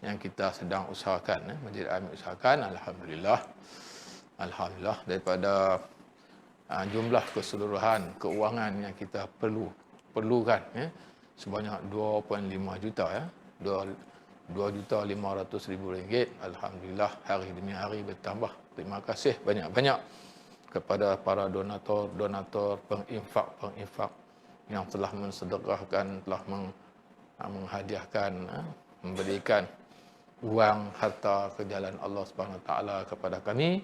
S1: yang kita sedang usahakan, ya, Masjid Amir usahakan. Alhamdulillah daripada jumlah keseluruhan keuangan yang kita perlukan, ya, sebanyak 2.5 juta, ya, 2.500.000 ringgit. Alhamdulillah hari demi hari bertambah. Terima kasih banyak-banyak kepada para donator, penginfak yang telah mensedekahkan, telah menghadiahkan, memberikan uang harta ke jalan Allah Subhanahu Wa Taala kepada kami.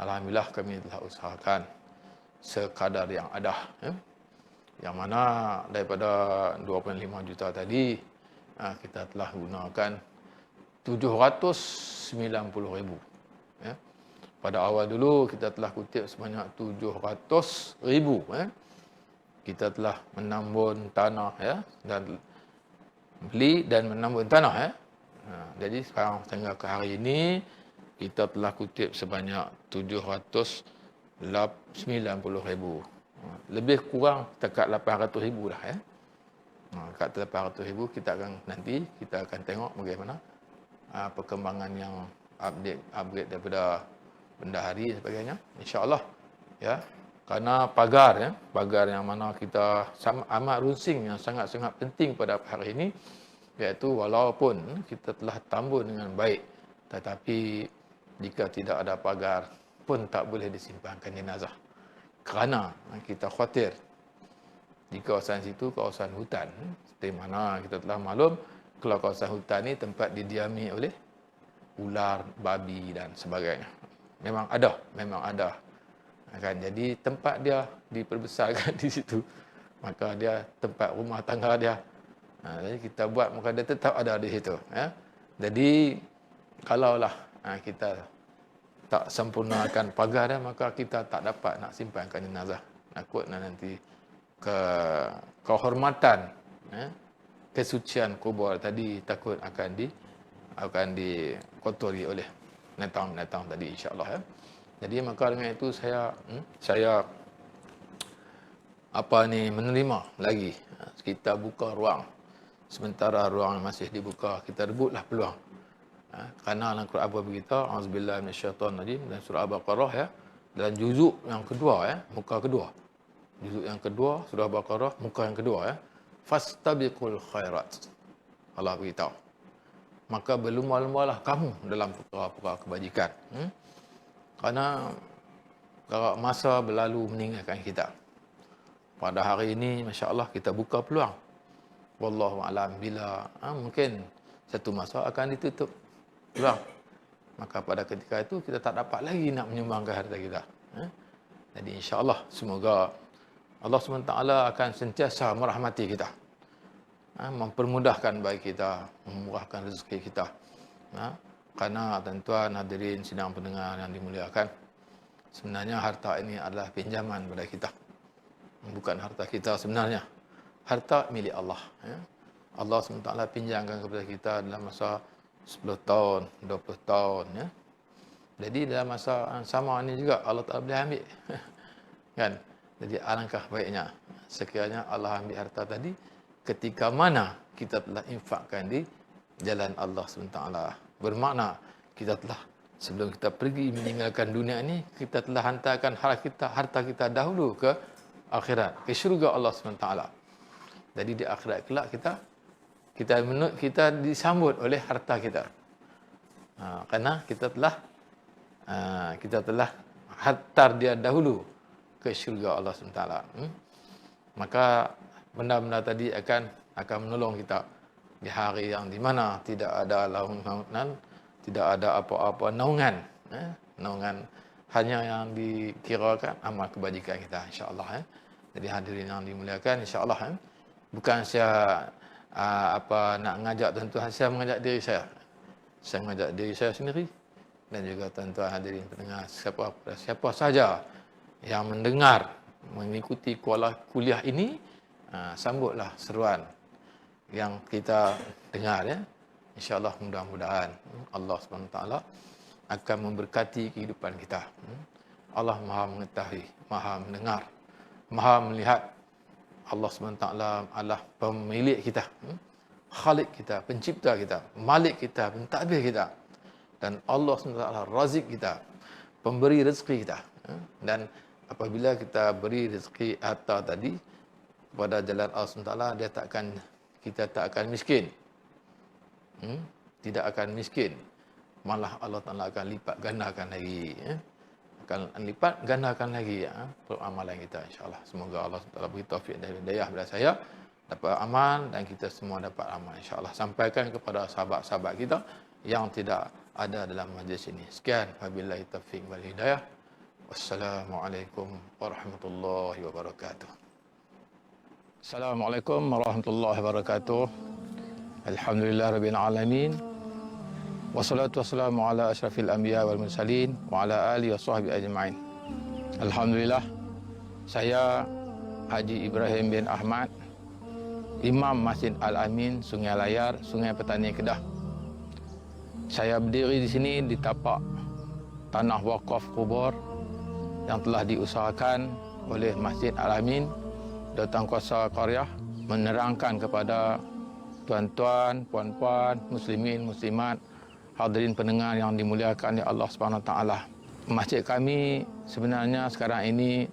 S1: Alhamdulillah kami telah usahakan sekadar yang ada, ya. Yang mana daripada 2.5 juta tadi, kita telah gunakan 790,000. Ya. Pada awal dulu kita telah kutip sebanyak 700,000. Ya. Kita telah menambun tanah, ya, dan beli dan menambun tanah. Ya. Jadi sekarang sehingga ke hari ini kita telah kutip sebanyak 790,000. Lebih kurang dekat 800,000 dah, ya. Kat 800,000 kita akan tengok bagaimana perkembangan yang upgrade daripada bendahari dan sebagainya, insya-Allah, ya. Karena pagar yang mana kita amat runsing, yang sangat-sangat penting pada hari ini, iaitu walaupun kita telah tambun dengan baik, tetapi jika tidak ada pagar pun tak boleh disimpankan jenazah. Kerana kita khawatir di kawasan situ kawasan hutan, seperti mana kita telah maklum, kalau kawasan hutan ni tempat didiami oleh ular, babi dan sebagainya. Memang ada kan. Jadi tempat dia diperbesarkan di situ, maka dia tempat rumah tangga dia. Jadi kita buat maka dia tetap ada di situ, ya. Jadi kalaulah kita tak sempurnakan pagar dia, maka kita tak dapat nak simpankan jenazah. Takutlah nanti kehormatan, ya, kesucian kubur tadi takut akan dikotori oleh binatang tadi, insya-Allah, ya. Jadi maka dengan itu saya menerima lagi, kita buka ruang. Sementara ruang masih dibuka, kita rebutlah peluang. Kerana dalam Quran berberita, auzubillahi minasyaitonir rajim, dan surah Al-Baqarah, ya, dalam juzuk yang kedua, ya, muka kedua. Juzuk yang kedua, surah Al-Baqarah, muka yang kedua, ya. Fastabiqul khairat. Allah beritahu. Maka berlumba-lumbalah kamu dalam perkara-perkara kebajikan. Kerana kalau masa berlalu meninggalkan kita. Pada hari ini, masya-Allah, kita buka peluang. Wallahu a'lam, bila mungkin satu masa akan ditutup peluang. Maka pada ketika itu kita tak dapat lagi nak menyumbangkan harta kita. Jadi insya-Allah semoga Allah SWT akan sentiasa merahmati kita, mempermudahkan bagi kita, memurahkan rezeki kita. Kerana tuan-tuan hadirin sidang pendengar yang dimuliakan, sebenarnya harta ini adalah pinjaman pada kita. Bukan harta kita sebenarnya. Harta milik Allah. Ya. Allah SWT pinjamkan kepada kita dalam masa 10 tahun, 20 tahun. Ya. Jadi dalam masa sama ini juga Allah Ta'ala boleh ambil. Kan? Jadi alangkah baiknya sekiranya Allah ambil harta tadi ketika mana kita telah infakkan di jalan Allah SWT. Bermakna kita telah, sebelum kita pergi meninggalkan dunia ini, kita telah hantarkan harta kita dahulu ke akhirat, ke syurga Allah SWT. Jadi di akhirat kelak kita disambut oleh harta kita. Kerana kita telah hantar dia dahulu ke syurga Allah SWT. Maka benda-benda tadi akan menolong kita di hari yang di mana tidak ada launan, tidak ada apa-apa naungan, naungan hanya yang dikirakan amal kebajikan kita, insya-Allah. Jadi hadirin yang dimuliakan, insya-Allah bukan saya nak ngajak tuan-tuan, saya mengajak diri saya. Saya mengajak diri saya sendiri dan juga tuan-tuan hadirin pendengar, siapa saja yang mendengar, mengikuti kuliah ini, sambutlah seruan yang kita dengar, ya. InsyaAllah mudah-mudahan Allah SWT akan memberkati kehidupan kita. Allah Maha mengetahui, Maha mendengar, Maha melihat. Allah SWT adalah pemilik kita, Khalik kita, pencipta kita, Malik kita, pentadbir kita. Dan Allah SWT Razik kita, pemberi rezeki kita. Dan apabila kita beri rezeki harta tadi kepada jalan Allah SWT, kita tak akan miskin. Tidak akan miskin. Malah Allah Ta'ala akan lipat gandakan lagi. Akan lipat gandakan lagi amalan kita, insyaAllah. Semoga Allah Ta'ala beri taufik dan hidayah kepada saya, dapat amal, dan kita semua dapat amal, insyaAllah. Sampaikan kepada sahabat-sahabat kita yang tidak ada dalam majlis ini. Sekian, wabillahi taufiq wal hidayah. Wassalamualaikum warahmatullahi wabarakatuh. Assalamualaikum warahmatullahi wabarakatuh. Alhamdulillah rabbil alamin. Wassalatu wassalamu ala asyrafil anbiya wal mursalin wa ala alihi washabbihi ajma'in. Alhamdulillah, saya Haji Ibrahim bin Ahmad, Imam Masjid Al-Amin, Sungai Layar, Sungai Petani, Kedah. Saya berdiri di sini di tapak tanah wakaf kubur yang telah diusahakan oleh Masjid Al-Amin, Datan Kuasa Qaryah, menerangkan kepada tuan-tuan, puan-puan, muslimin, muslimat, hadirin pendengar yang dimuliakan oleh Allah Subhanahu Wa Taala. Masjid kami sebenarnya sekarang ini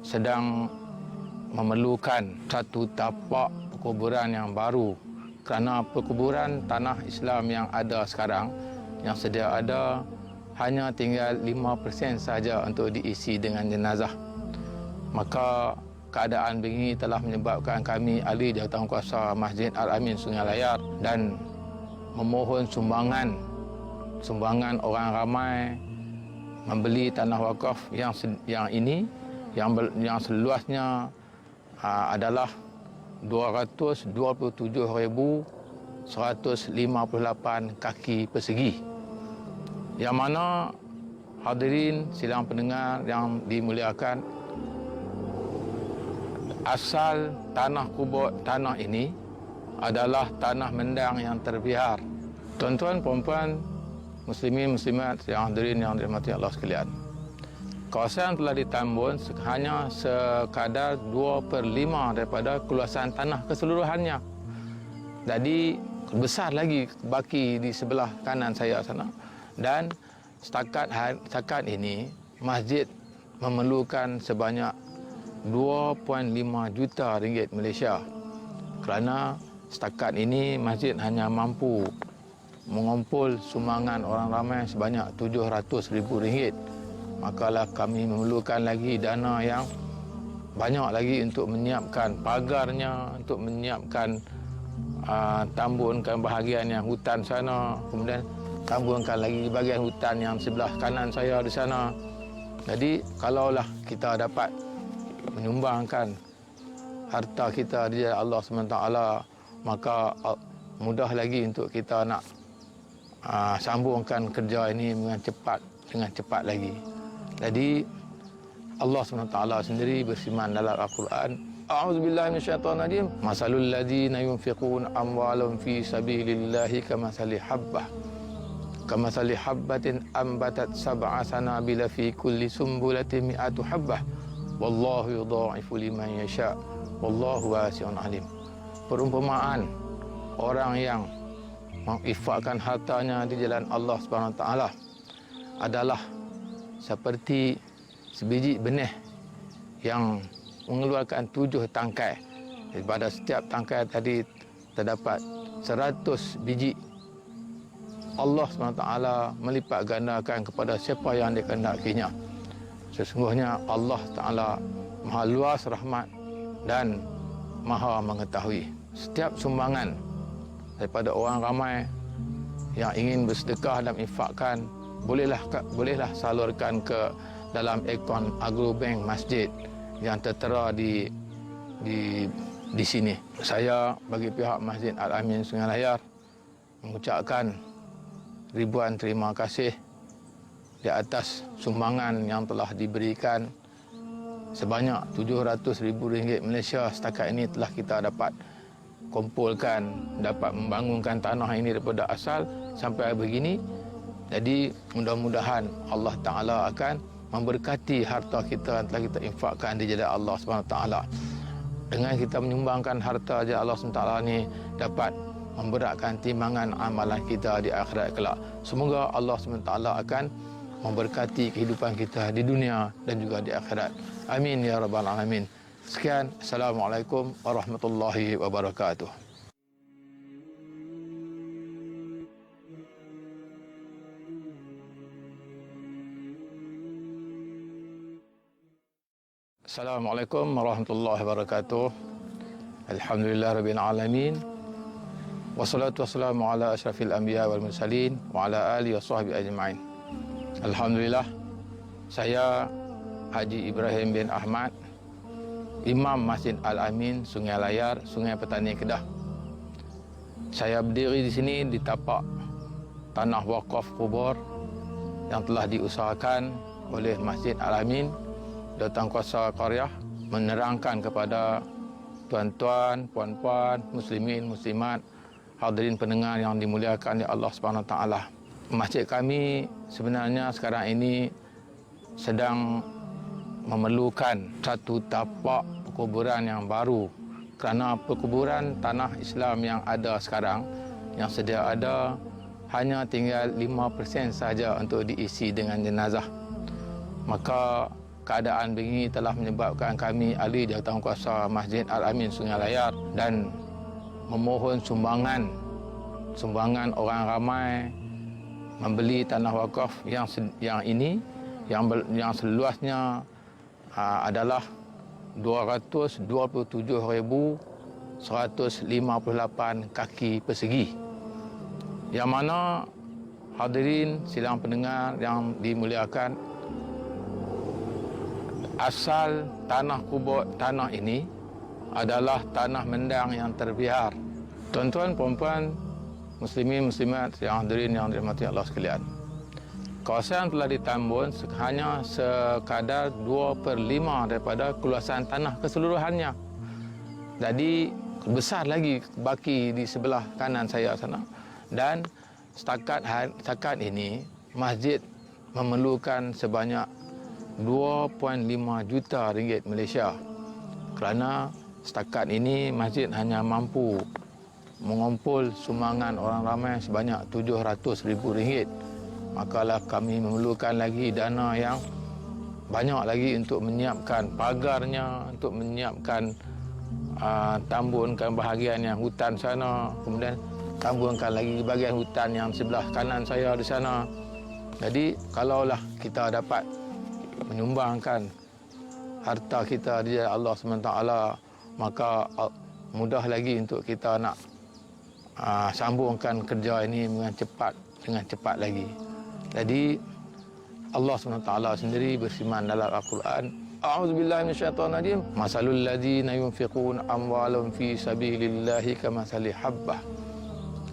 S1: sedang memerlukan satu tapak perkuburan yang baru, kerana perkuburan tanah Islam yang ada sekarang, yang sedia ada, hanya tinggal 5% saja untuk diisi dengan jenazah. Maka keadaan begini telah menyebabkan kami ahli jawatankuasa Masjid Al-Amin Sungai Layar dan memohon sumbangan orang ramai membeli tanah wakaf yang ini yang seluasnya adalah 227,158 kaki persegi, yang mana hadirin sidang pendengar yang dimuliakan, asal tanah kubur tanah ini adalah tanah mendang yang terbiar. Tuan-tuan, puan-puan, muslimin, muslimat yang hadirin yang dirahmati Allah sekalian, kawasan telah ditambun hanya sekadar 2/5 daripada keluasan tanah keseluruhannya. Jadi besar lagi baki di sebelah kanan saya sana. Dan setakat ini masjid memerlukan sebanyak 2.5 juta ringgit Malaysia, kerana setakat ini masjid hanya mampu mengumpul sumbangan orang ramai sebanyak 700,000 ringgit. Makalah kami memerlukan lagi dana yang banyak lagi untuk menyiapkan pagarnya, untuk menyiapkan tambunkan bahagian yang hutan sana, kemudian tambunkan lagi bahagian hutan yang sebelah kanan saya di sana. Jadi kalaulah kita dapat menyumbangkan harta kita di jalan Allah SWT, maka mudah lagi untuk kita nak sambungkan kerja ini dengan cepat lagi. Jadi Allah SWT sendiri berfirman dalam Al-Quran, A'udzubillahi minasyaitonirrajim, masalul ladzina yunfiquna amwalahum fi sabilillahi kamathali habbatin ambatat sab'a sanabila fi kulli sumbulatin mi'atu habbah wallahu yudha'ifu liman yasha wallahu wasi'un alim. Perumpamaan orang yang menginfakkan hartanya di jalan Allah Subhanahu Wa Taala adalah seperti sebiji benih yang mengeluarkan 7 tangkai. Pada setiap tangkai tadi terdapat 100 biji. Allah SWT melipat gandakan kepada siapa yang dikehendakinya. Sesungguhnya Allah Ta'ala Maha luas rahmat dan Maha mengetahui. Setiap sumbangan daripada orang ramai yang ingin bersedekah dan infakkan, bolehlah salurkan ke dalam akaun Agrobank Masjid yang tertera di sini. Saya bagi pihak Masjid Al-Amin Sungai Layar mengucapkan ribuan terima kasih di atas sumbangan yang telah diberikan sebanyak RM700,000 Malaysia. Setakat ini telah kita dapat kumpulkan, dapat membangunkan tanah ini daripada asal sampai begini. Jadi mudah-mudahan Allah Ta'ala akan memberkati harta kita yang telah kita infakkan di jalan Allah SWT. Dengan kita menyumbangkan harta jalan Allah SWT ini dapat memberatkan timbangan amalan kita di akhirat kelak. Semoga Allah SWT akan memberkati kehidupan kita di dunia dan juga di akhirat. Amin ya rabbal alamin. Sekian, Assalamualaikum warahmatullahi wabarakatuh. Assalamualaikum warahmatullahi wabarakatuh. Alhamdulillah rabbil alamin. Wassalatu wassalamu ala asyrafil anbiya wal mursalin wa ala alihi washabbihi ajma'in. Alhamdulillah, saya Haji Ibrahim bin Ahmad, Imam Masjid Al-Amin Sungai Layar, Sungai Petani, Kedah. Saya berdiri di sini di tapak tanah wakaf kubur yang telah diusahakan oleh Masjid Al-Amin. Datang kuasa Qaryah menerangkan kepada tuan-tuan, puan-puan, muslimin, muslimat, hadirin pendengar yang dimuliakan oleh Allah Subhanahu Wa Taala. Masjid kami sebenarnya sekarang ini sedang memerlukan satu tapak perkuburan yang baru, kerana perkuburan tanah Islam yang ada sekarang, yang sedia ada, hanya tinggal 5% saja untuk diisi dengan jenazah. Maka keadaan begini telah menyebabkan kami ahli jawatankuasa Masjid Al-Amin Sungai Layar dan memohon sumbangan orang ramai membeli tanah wakaf yang seluasnya adalah 227,158 kaki persegi, yang mana hadirin sidang pendengar yang dimuliakan, asal tanah ini adalah tanah mendang yang terbiar. Tuan-tuan, puan-puan, muslimin, muslimat yang hadirin yang dirahmati Allah sekalian, kawasan telah ditambun hanya sekadar 2/5 daripada keluasan tanah keseluruhannya. Jadi besar lagi baki di sebelah kanan saya sana. Dan setakat ini masjid memerlukan sebanyak 2.5 juta ringgit Malaysia, kerana setakat ini masjid hanya mampu mengumpul sumbangan orang ramai sebanyak RM700,000. Makalah kami memerlukan lagi dana yang banyak lagi untuk menyiapkan pagarnya, untuk menyiapkan tambunkan bahagian yang hutan sana, kemudian tambunkan lagi bahagian hutan yang sebelah kanan saya di sana. Jadi kalaulah kita dapat menyumbangkan harta kita di jalan Allah SWT, maka mudah lagi untuk kita nak sambungkan kerja ini dengan cepat lagi. Jadi Allah SWT sendiri berfirman dalam Al-Quran, A'udzubillahi minasyaitonir rajim, masalul ladzina yunfiquna amwalahum fi sabilillahi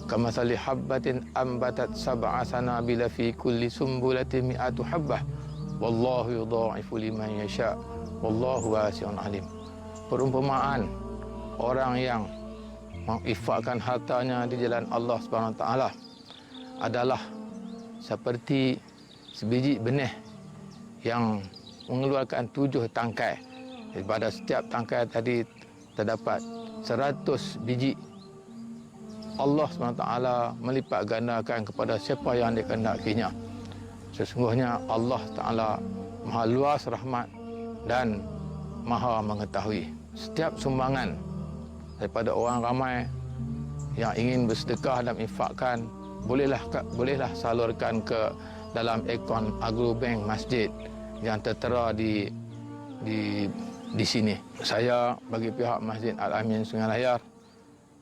S1: kamathali habbatin ambatat sab'a sanabila fi kulli sumbulatin mi'atu habbah wallahu yudha'ifu liman yasha wallahu wasi'un alim. Perumpamaan orang yang menginfakkan hartanya di jalan Allah Subhanahu Wa Taala adalah seperti sebiji benih yang mengeluarkan 7 tangkai. Pada setiap tangkai tadi terdapat 100 biji. Allah SWT melipat gandakan kepada siapa yang dikehendakinya. Sesungguhnya Allah Ta'ala maha luas rahmat dan maha mengetahui. Setiap sumbangan daripada orang ramai yang ingin bersedekah dan infakkan, bolehlah salurkan ke dalam akaun Agrobank Masjid yang tertera di sini. Saya bagi pihak Masjid Al-Amin Sungai Layar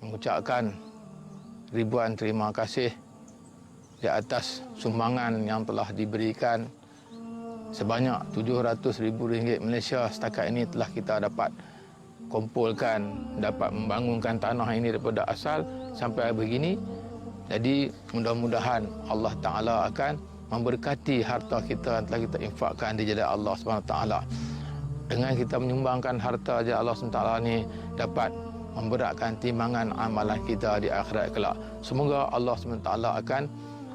S1: mengucapkan ribuan terima kasih di atas sumbangan yang telah diberikan sebanyak RM700,000 Malaysia. Setakat ini telah kita dapat kumpulkan, dapat membangunkan tanah ini daripada asal sampai begini. Jadi mudah-mudahan Allah Ta'ala akan memberkati harta kita yang telah kita infakkan di jalan Allah SWT. Dengan kita menyumbangkan harta jalan Allah SWT ni dapat memberatkan timbangan amalan kita di akhirat kelak. Semoga Allah SWT akan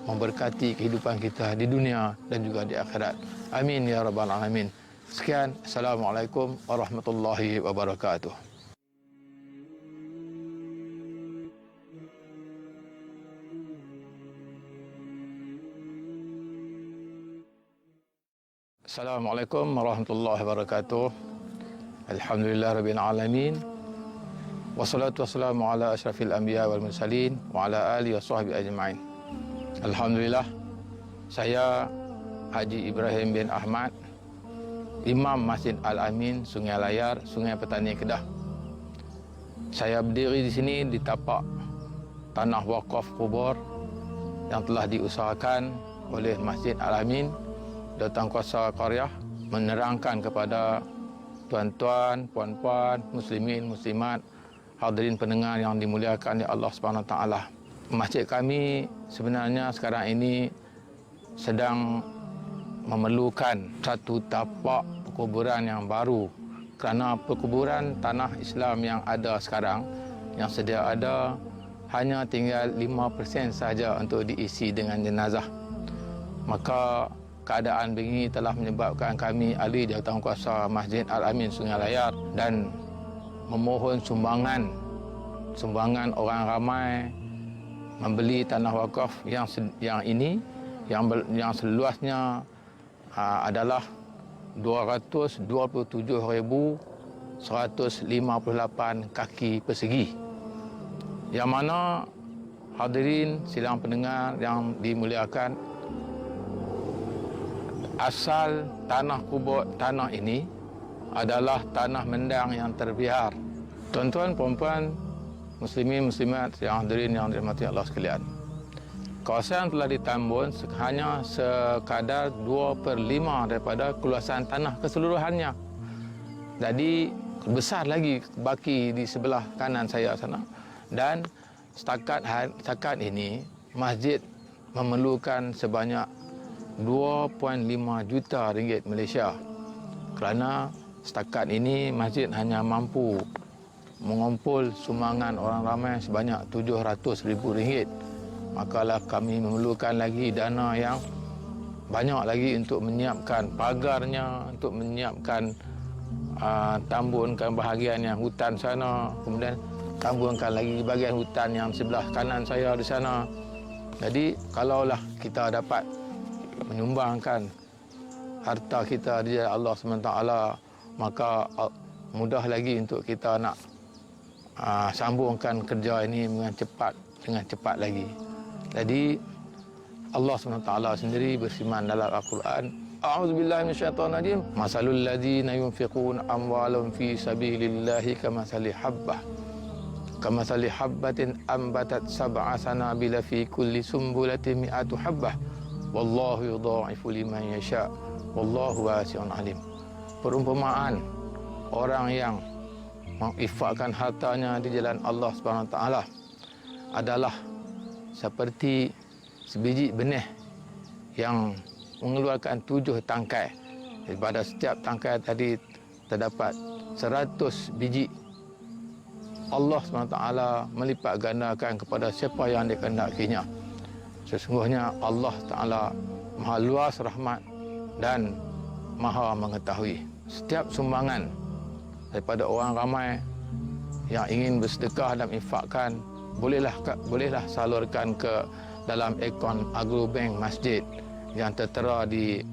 S1: memberkati kehidupan kita di dunia dan juga di akhirat. Amin ya rabbal alamin. Sekian, Assalamualaikum warahmatullahi wabarakatuh. Assalamualaikum warahmatullahi wabarakatuh. Alhamdulillah rabbil alamin. Wassalatu wassalamu ala asyrafil anbiya wal mursalin wa ala alihi washabbihi ajma'in. Alhamdulillah, saya Haji Ibrahim bin Ahmad, Imam Masjid Al-Amin, Sungai Layar, Sungai Petani, Kedah. Saya berdiri di sini di tapak tanah wakaf kubur yang telah diusahakan oleh Masjid Al-Amin. Datang kuasa Qaryah menerangkan kepada tuan-tuan, puan-puan, muslimin, muslimat, hadirin pendengar yang dimuliakan oleh Allah SWT. Masjid kami sebenarnya sekarang ini sedang memerlukan satu tapak perkuburan yang baru, kerana perkuburan tanah Islam yang ada sekarang, yang sedia ada, hanya tinggal 5% saja untuk diisi dengan jenazah. Maka keadaan begini telah menyebabkan kami ahli jawatankuasa Masjid Al-Amin Sungai Layar dan memohon sumbangan orang ramai membeli tanah wakaf yang ini yang seluasnya adalah 227,158 kaki persegi, yang mana hadirin sidang pendengar yang dimuliakan, asal tanah ini adalah tanah mendang yang terbiar. Tuan-tuan, puan-puan, muslimin, muslimat yang hadirin yang dirahmati Allah sekalian, kawasan telah ditambun hanya sekadar 2/5 daripada keluasan tanah keseluruhannya. Jadi besar lagi baki di sebelah kanan saya sana. Dan setakat ini masjid memerlukan sebanyak 2.5 juta ringgit Malaysia, kerana setakat ini masjid hanya mampu mengumpul sumbangan orang ramai sebanyak RM700,000. Makalah kami memerlukan lagi dana yang banyak lagi untuk menyiapkan pagarnya, untuk menyiapkan tambunkan bahagian yang hutan sana, kemudian tambunkan lagi bahagian hutan yang sebelah kanan saya di sana. Jadi kalaulah kita dapat menyumbangkan harta kita di jalan Allah SWT, maka mudah lagi untuk kita nak sambungkan kerja ini dengan cepat lagi. Jadi Allah SWT sendiri berfirman dalam Al-Quran, A'udzubillahi minasyaitonirrajim, masalul ladzina yunfiquna amwalahum fi sabilillahi kamathali habbatin ambatat sab'a sanabila fi kulli sumbulatin mi'atu habbah wallahu yudha'ifu liman yasha wallahu wasi'un alim. Perumpamaan orang yang menginfakkan hartanya di jalan Allah SWT adalah seperti sebiji benih yang mengeluarkan 7 tangkai. Pada setiap tangkai tadi terdapat 100 biji. Allah SWT melipat gandakan kepada siapa yang dikehendakinya. Sesungguhnya Allah Ta'ala maha luas rahmat dan maha mengetahui. Setiap sumbangan daripada orang ramai yang ingin bersedekah dan infakkan, bolehlah salurkan ke dalam akaun Agrobank Masjid yang tertera di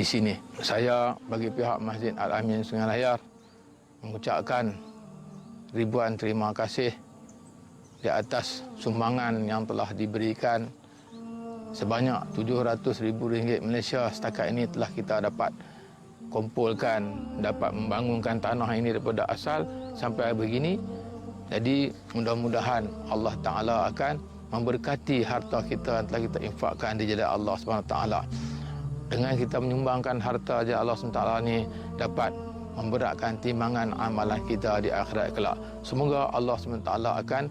S1: sini. Saya bagi pihak Masjid Al-Amin Sungai Layar mengucapkan ribuan terima kasih di atas sumbangan yang telah diberikan sebanyak RM700,000 Malaysia. Setakat ini telah kita dapat kumpulkan, dapat membangunkan tanah ini daripada asal sampai begini. Jadi mudah-mudahan Allah Ta'ala akan memberkati harta kita yang telah kita infakkan di jalan Allah SWT. Dengan kita menyumbangkan harta jalan Allah SWT ni dapat memberatkan timbangan amalan kita di akhirat kelak. Semoga Allah SWT akan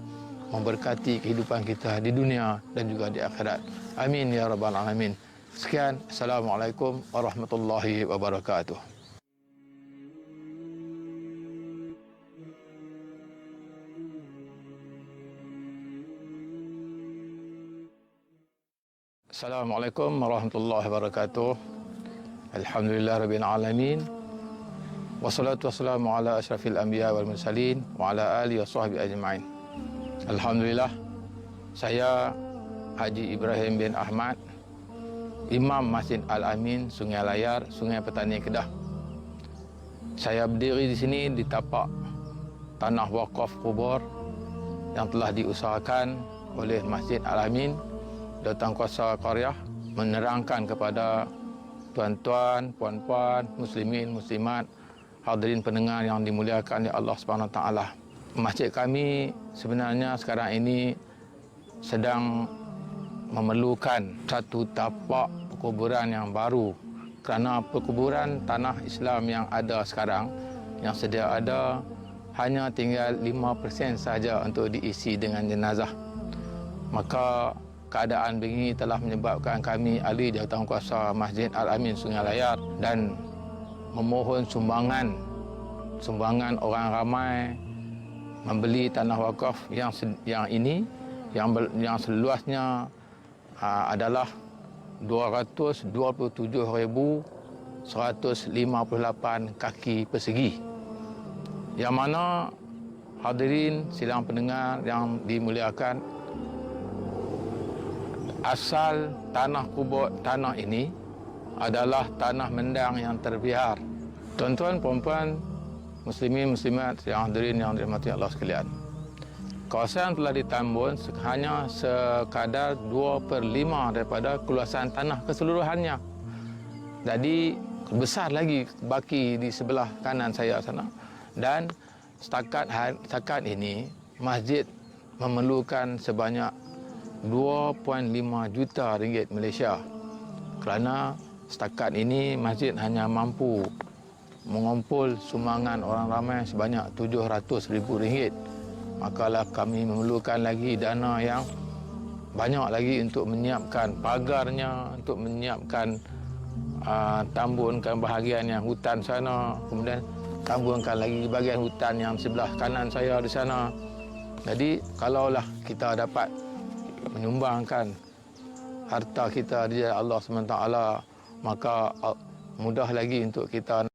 S1: memberkati kehidupan kita di dunia dan juga di akhirat. Amin ya rabbal alamin. Sekian, Assalamualaikum warahmatullahi wabarakatuh. Assalamualaikum warahmatullahi wabarakatuh. Alhamdulillah rabbil alamin. Wassalatu wassalamu ala asyrafil anbiya wal mursalin wa ala alihi washabbihi ajmain. Alhamdulillah, saya Haji Ibrahim bin Ahmad, Imam Masjid Al-Amin, Sungai Layar, Sungai Petani, Kedah. Saya berdiri di sini di tapak tanah wakaf kubur yang telah diusahakan oleh Masjid Al-Amin. Datang kuasa Qaryah menerangkan kepada tuan-tuan, puan-puan, muslimin, muslimat, hadirin pendengar yang dimuliakan oleh Allah SWT. Masjid kami sebenarnya sekarang ini sedang memerlukan satu tapak perkuburan yang baru, kerana perkuburan tanah Islam yang ada sekarang, yang sedia ada, hanya tinggal 5% saja untuk diisi dengan jenazah. Maka keadaan begini telah menyebabkan kami ahli jawatankuasa Masjid Al-Amin Sungai Layar dan memohon sumbangan orang ramai membeli tanah wakaf yang seluasnya adalah 227,158 kaki persegi, yang mana hadirin sidang pendengar yang dimuliakan, asal tanah kubur tanah ini adalah tanah mendang yang terbiar. Tuan-tuan, puan-puan, muslimin, muslimat yang hadirin yang dirahmati Allah sekalian, kawasan telah ditambun hanya sekadar 2/5 daripada keluasan tanah keseluruhannya. Jadi besar lagi baki di sebelah kanan saya sana. Dan setakat ini masjid memerlukan sebanyak 2.5 juta ringgit Malaysia, kerana setakat ini masjid hanya mampu mengumpul sumbangan orang ramai sebanyak 700,000 ringgit. Makalah kami memerlukan lagi dana yang banyak lagi untuk menyiapkan pagarnya, untuk menyiapkan tambunkan bahagian yang hutan sana, kemudian tambunkan lagi bahagian hutan yang sebelah kanan saya di sana. Jadi kalaulah kita dapat menyumbangkan harta kita di jalan Allah SWT, maka mudah lagi untuk kita